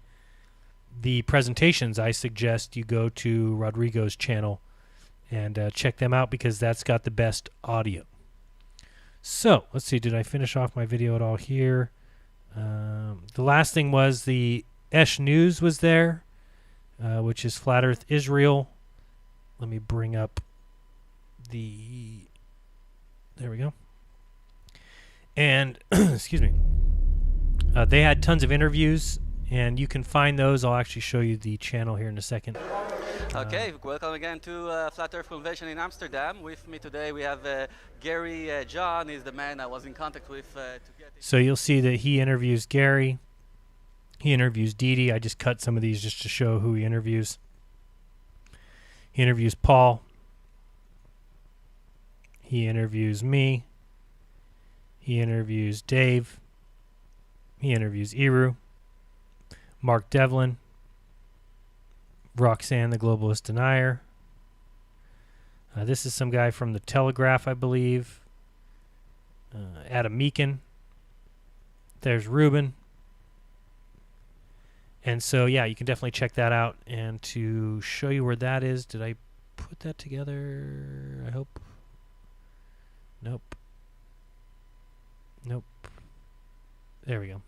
the presentations, I suggest you go to Rodrigo's channel and check them out because that's got the best audio. So let's see. Did I finish off my video at all here? The last thing was the Esh News was there, which is Flat Earth Israel. Let me bring up the... There we go. And, excuse me, they had tons of interviews, and you can find those. I'll actually show you the channel here in a second. Okay, welcome again to Flat Earth Convention in Amsterdam. With me today we have Gary John. He's the man I was in contact with to get... So you'll see that he interviews Gary. He interviews Dee Dee. I just cut some of these just to show who he interviews. He interviews Paul. He interviews me. He interviews Dave. He interviews Iru. Mark Devlin. Roxanne, the Globalist Denier. This is some guy from the Telegraph, I believe. Adam Meakin. There's Ruben. And so, yeah, you can definitely check that out. And to show you where that is, did I put that together? I hope. Nope. Nope. There we go.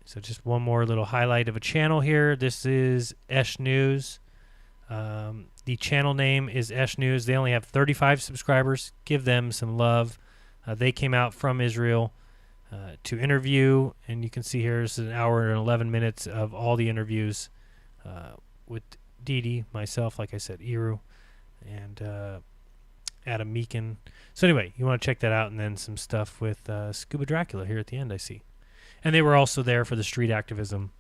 So just one more little highlight of a channel here. This is Esh News. The channel name is Esh News. They only have 35 subscribers. Give them some love. They came out from Israel to interview, and you can see here is an hour and 11 minutes of all the interviews with Didi, myself, like I said, Iru, and Adam Meekin. So anyway, you want to check that out, and then some stuff with Scuba Dracula here at the end, I see. And they were also there for the street activism,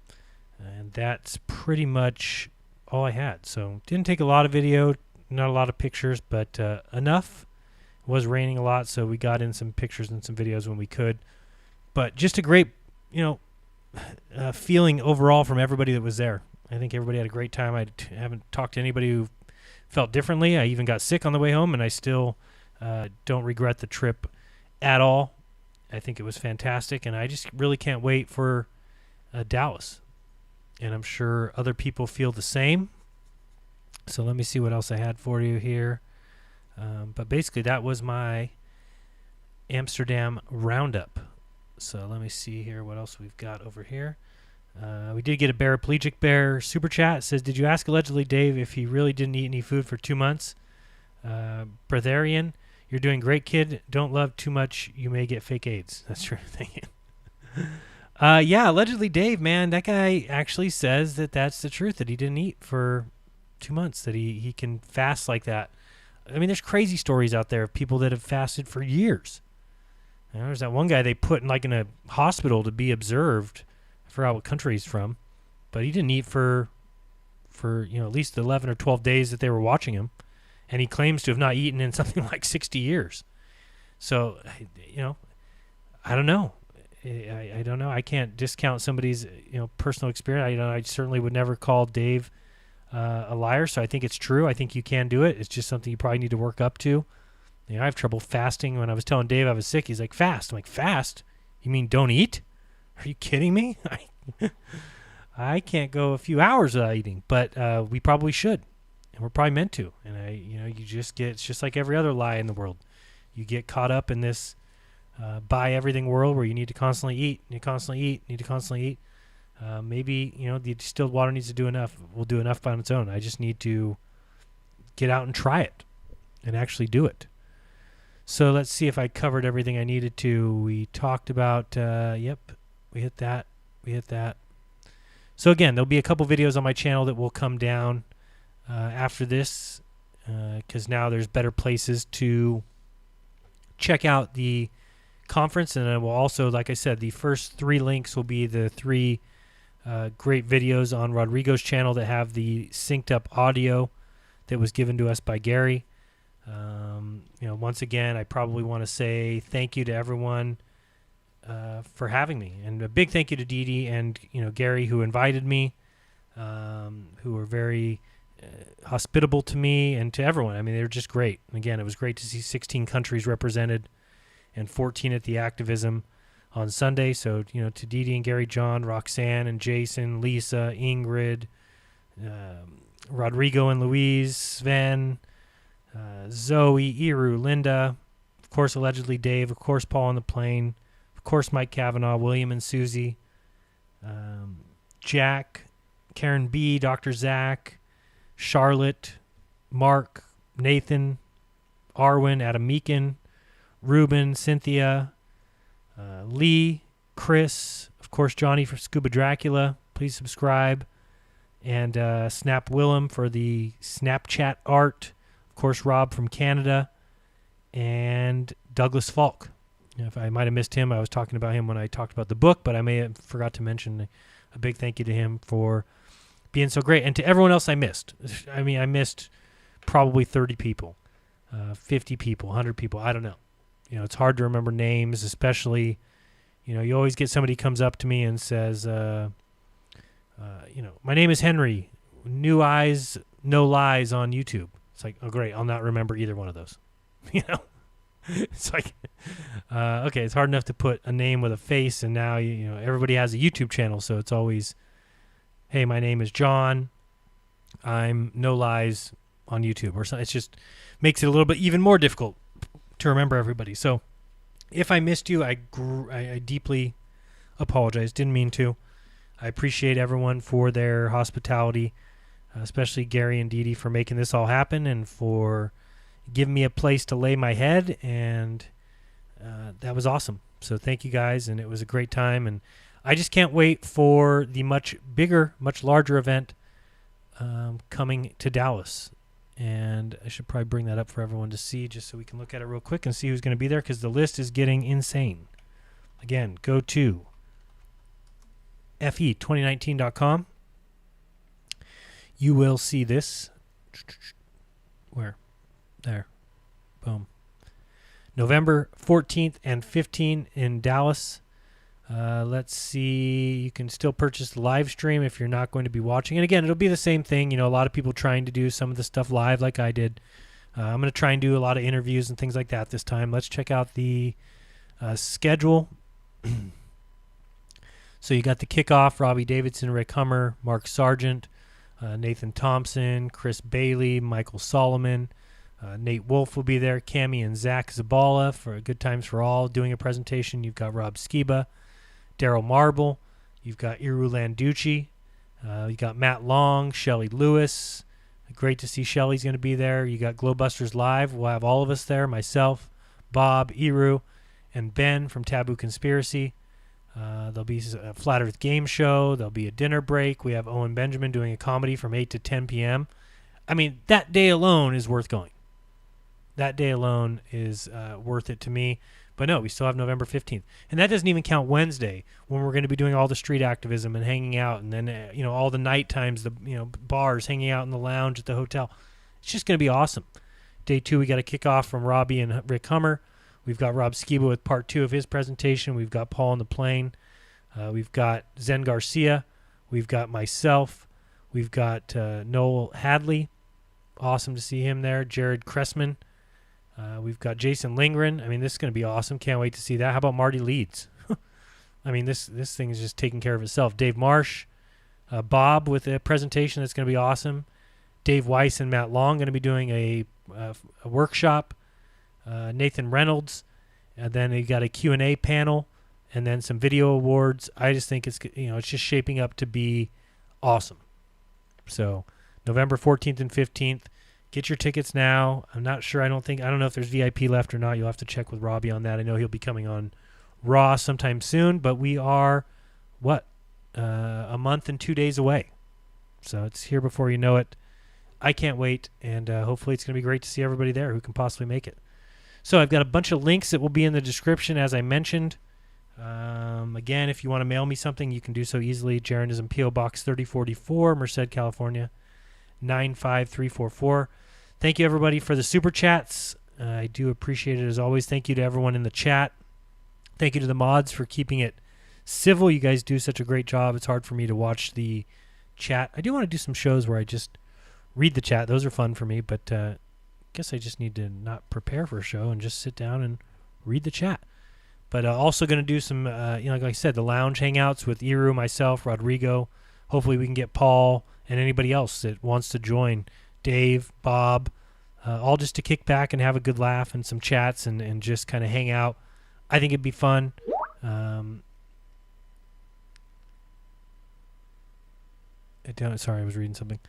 and that's pretty much all I had. So didn't take a lot of video, not a lot of pictures, but enough. It was raining a lot, so we got in some pictures and some videos when we could. But just a great, feeling overall from everybody that was there. I think everybody had a great time. I haven't talked to anybody who felt differently. I even got sick on the way home, and I still don't regret the trip at all. I think it was fantastic, and I just really can't wait for Dallas. And I'm sure other people feel the same. So let me see what else I had for you here. But basically, that was my Amsterdam Roundup. So let me see here what else we've got over here. We did get a paraplegic bear super chat. It says, did you ask allegedly Dave if he really didn't eat any food for 2 months? Breatharian, you're doing great, kid. Don't love too much. You may get fake AIDS. That's true. Thank you. Yeah, allegedly Dave, man, that guy actually says that that's the truth, that he didn't eat for 2 months, that he can fast like that. I mean, there's crazy stories out there of people that have fasted for years. There's that one guy they put in a hospital to be observed. I forgot what country he's from, but he didn't eat for at least 11 or 12 days that they were watching him, and he claims to have not eaten in something like 60 years. So, I don't know. I don't know. I can't discount somebody's personal experience. I certainly would never call Dave a liar. So I think it's true. I think you can do it. It's just something you probably need to work up to. I have trouble fasting. When I was telling Dave I was sick, he's like, fast. I'm like, fast? You mean don't eat? Are you kidding me? I can't go a few hours without eating, but we probably should, and we're probably meant to. And it's just like every other lie in the world. You get caught up in this buy everything world where you need to constantly eat, need to constantly eat. Maybe the distilled water needs to do enough. Will do enough on its own. I just need to get out and try it, and actually do it. So let's see if I covered everything I needed to. We talked about, yep, we hit that. So again, there'll be a couple videos on my channel that will come down after this, because now there's better places to check out the conference. And then we'll also, like I said, the first 3 links will be the 3 great videos on Rodrigo's channel that have the synced up audio that was given to us by Gary. Once again, I probably want to say thank you to everyone for having me, and a big thank you to Didi and Gary, who invited me, who were very hospitable to me, and to everyone. I mean, they were just great. And again, it was great to see 16 countries represented and 14 at the activism on Sunday. So to Didi and Gary, John, Roxanne and Jason, Lisa, Ingrid, Rodrigo and Louise, Sven, Zoe, Iru, Linda, of course, allegedly Dave, of course, Paul on the plane, of course, Mike Kavanaugh, William and Susie, Jack, Karen B, Dr. Zach, Charlotte, Mark, Nathan, Arwen, Adam Meekin, Ruben, Cynthia, Lee, Chris, of course, Johnny for Scuba Dracula. Please subscribe. And Snap Willem for the Snapchat art. Of course, Rob from Canada, and Douglas Falk. If I might have missed him, I was talking about him when I talked about the book, but I may have forgot to mention a big thank you to him for being so great. And to everyone else I missed. I mean, I missed probably 30 people, 50 people, 100 people. I don't know. It's hard to remember names, especially, you always get somebody comes up to me and says, my name is Henry, New Eyes, No Lies on YouTube. It's like, oh, great, I'll not remember either one of those. It's like, okay, it's hard enough to put a name with a face, and now, everybody has a YouTube channel, so it's always, hey, my name is John, I'm No Lies on YouTube, or something. It just makes it a little bit even more difficult to remember everybody. So if I missed you, I deeply apologize. Didn't mean to. I appreciate everyone for their hospitality. especially Gary and Dee Dee for making this all happen and for giving me a place to lay my head, and that was awesome. So thank you guys, and it was a great time, and I just can't wait for the much bigger, much larger event coming to Dallas. And I should probably bring that up for everyone to see, just so we can look at it real quick and see who's going to be there, because the list is getting insane. Again, go to fe2019.com. You will see this. Where? There. Boom. November 14th and 15th in Dallas. Let's see. You can still purchase the live stream if you're not going to be watching. And again, it'll be the same thing. You know, a lot of people trying to do some of the stuff live like I did. I'm going to try and do a lot of interviews and things like that this time. Let's check out the schedule. So you got the kickoff, Robbie Davidson, Rick Hummer, Mark Sargent, Nathan Thompson, Chris Bailey, Michael Solomon, Nate Wolf will be there, Cammie and Zach Zabala for Good Times for All doing a presentation. You've got Rob Skiba, Daryl Marble, you've got Iru Landucci, you got Matt Long, Shelley Lewis. Great to see Shelley's going to be there. You got Glowbusters Live. We'll have all of us there, myself, Bob, Iru, and Ben from Taboo Conspiracy. There'll be a Flat Earth game show. There'll be a dinner break. We have Owen Benjamin doing a comedy from 8 to 10 p.m. I mean, that day alone is worth going. That day alone is worth it to me. But no, we still have November 15th. And that doesn't even count Wednesday, when we're going to be doing all the street activism and hanging out, and then all the night times, the bars, hanging out in the lounge at the hotel. It's just going to be awesome. Day 2, we got a kickoff from Robbie and Rick Hummer. We've got Rob Skiba with part 2 of his presentation. We've got Paul on the plane. We've got Zen Garcia. We've got myself. We've got Noel Hadley. Awesome to see him there. Jared Cressman. We've got Jason Lindgren. I mean, this is going to be awesome. Can't wait to see that. How about Marty Leeds? I mean, this thing is just taking care of itself. Dave Marsh. Bob with a presentation that's going to be awesome. Dave Weiss and Matt Long going to be doing a workshop. Nathan Reynolds. And then you got a Q&A panel. And then some video awards. I just think it's just shaping up to be awesome. So November 14th and 15th. Get your tickets now. I'm not sure. I don't know if there's VIP left or not. You'll have to check with Robbie on that. I know he'll be coming on Raw sometime soon, but we are, a month and 2 days away. So it's here before you know it. I can't wait, and hopefully it's going to be great to see everybody there who can possibly make it. So I've got a bunch of links that will be in the description, as I mentioned. Again, if you want to mail me something, you can do so easily. Jeranism, P.O. Box 3044, Merced, California, 95344. Thank you, everybody, for the super chats. I do appreciate it, as always. Thank you to everyone in the chat. Thank you to the mods for keeping it civil. You guys do such a great job. It's hard for me to watch the chat. I do want to do some shows where I just read the chat. Those are fun for me, but I guess I just need to not prepare for a show and just sit down and read the chat. But also going to do some, like I said, the lounge hangouts with Iru, myself, Rodrigo. Hopefully we can get Paul and anybody else that wants to join. Dave, Bob, all just to kick back and have a good laugh and some chats and just kind of hang out. I think it'd be fun. Sorry, I was reading something.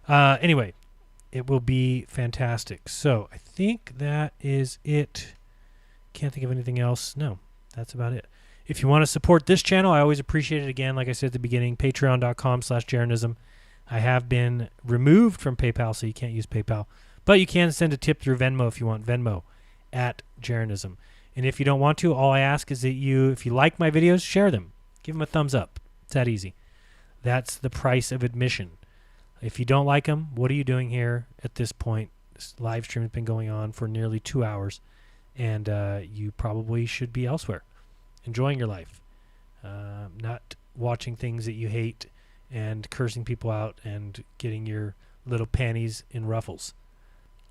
Anyway, it will be fantastic. So I think that is it. Can't think of anything else. No, that's about it. If you want to support this channel, I always appreciate it. Again, like I said at the beginning, patreon.com/jeranism. I have been removed from PayPal, so you can't use PayPal. But you can send a tip through Venmo if you want. Venmo @Jeranism. And if you don't want to, all I ask is that if you like my videos, share them. Give them a thumbs up. It's that easy. That's the price of admission. If you don't like them, what are you doing here at this point? This live stream has been going on for nearly 2 hours, and you probably should be elsewhere, enjoying your life, not watching things that you hate and cursing people out and getting your little panties in ruffles.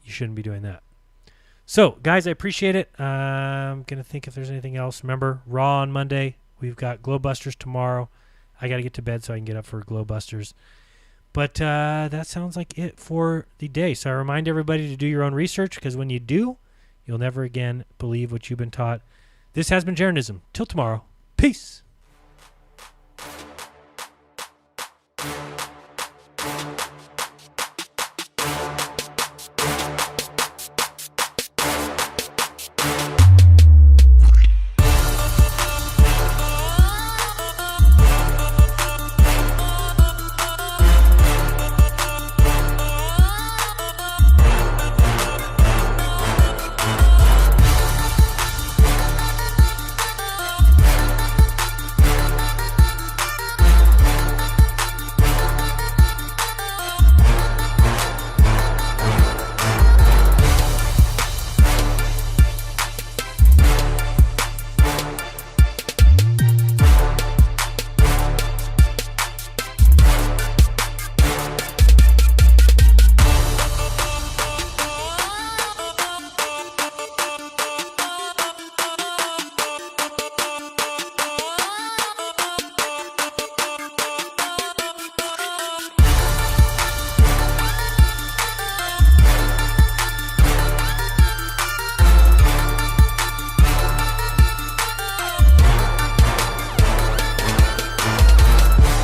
You shouldn't be doing that. So, guys, I appreciate it. I'm going to think if there's anything else. Remember, Raw on Monday. We've got Glowbusters tomorrow. I got to get to bed so I can get up for Glowbusters. But that sounds like it for the day. So I remind everybody to do your own research, because when you do, you'll never again believe what you've been taught. This has been Jeranism. Till tomorrow. Peace.